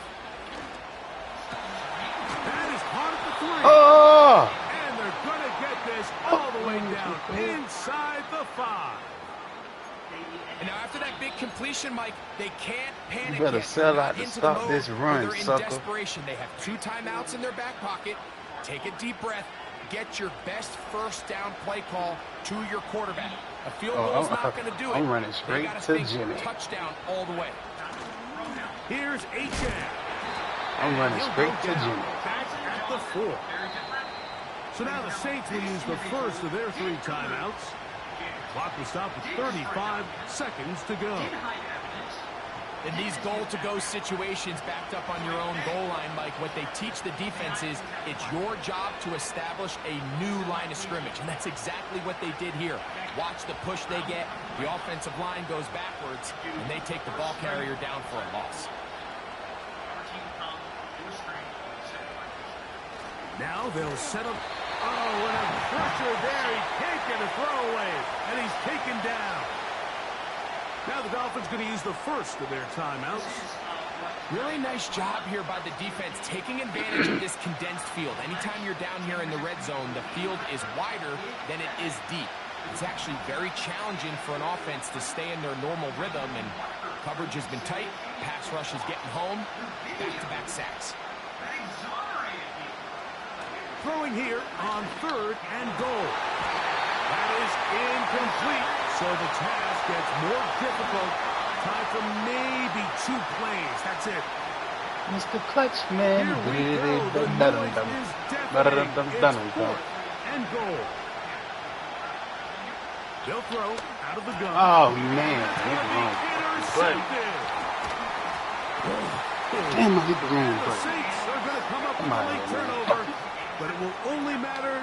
That is caught at the 3. Oh! And they're going to get this all the way down inside the 5. And now after that big completion, Mike, they can't panic. You better yet. sell out Into to stop the mode this run, where they're in sucker. desperation. They have 2 timeouts in their back pocket. Take a deep breath. Get your best first down play call to your quarterback. A field goal's not going to do it. I'm running straight to Jimmy. Touchdown all the way. Here's H.A. I'm running straight to Jimmy. Back at the 4. So now the Saints will use the first of their 3 timeouts. Clock will stop with 35 seconds to go. In these goal-to-go situations backed up on your own goal line, Mike, what they teach the defense is it's your job to establish a new line of scrimmage, and that's exactly what they did here. Watch the push they get. The offensive line goes backwards, and they take the ball carrier down for a loss. Now they'll set up. Oh, and a pressure there. He can't get a throwaway, and he's taken down. Now the Dolphins going to use the first of their timeouts. Really nice job here by the defense, taking advantage of this condensed field. Anytime you're down here in the red zone, the field is wider than it is deep. It's actually very challenging for an offense to stay in their normal rhythm, and coverage has been tight. Pass rush is getting home. Back-to-back sacks. Throwing here on 3rd and goal. That is incomplete, so the task gets more difficult. Time for maybe 2 plays. That's it. Mr. Clutchman. Here we go. The noise is deafening. It's 4th and goal. They'll throw out of the gun. Oh, man. Intercepted. Damn, I hit the wrong The button. Saints are going to come up with a late turnover, but it will only matter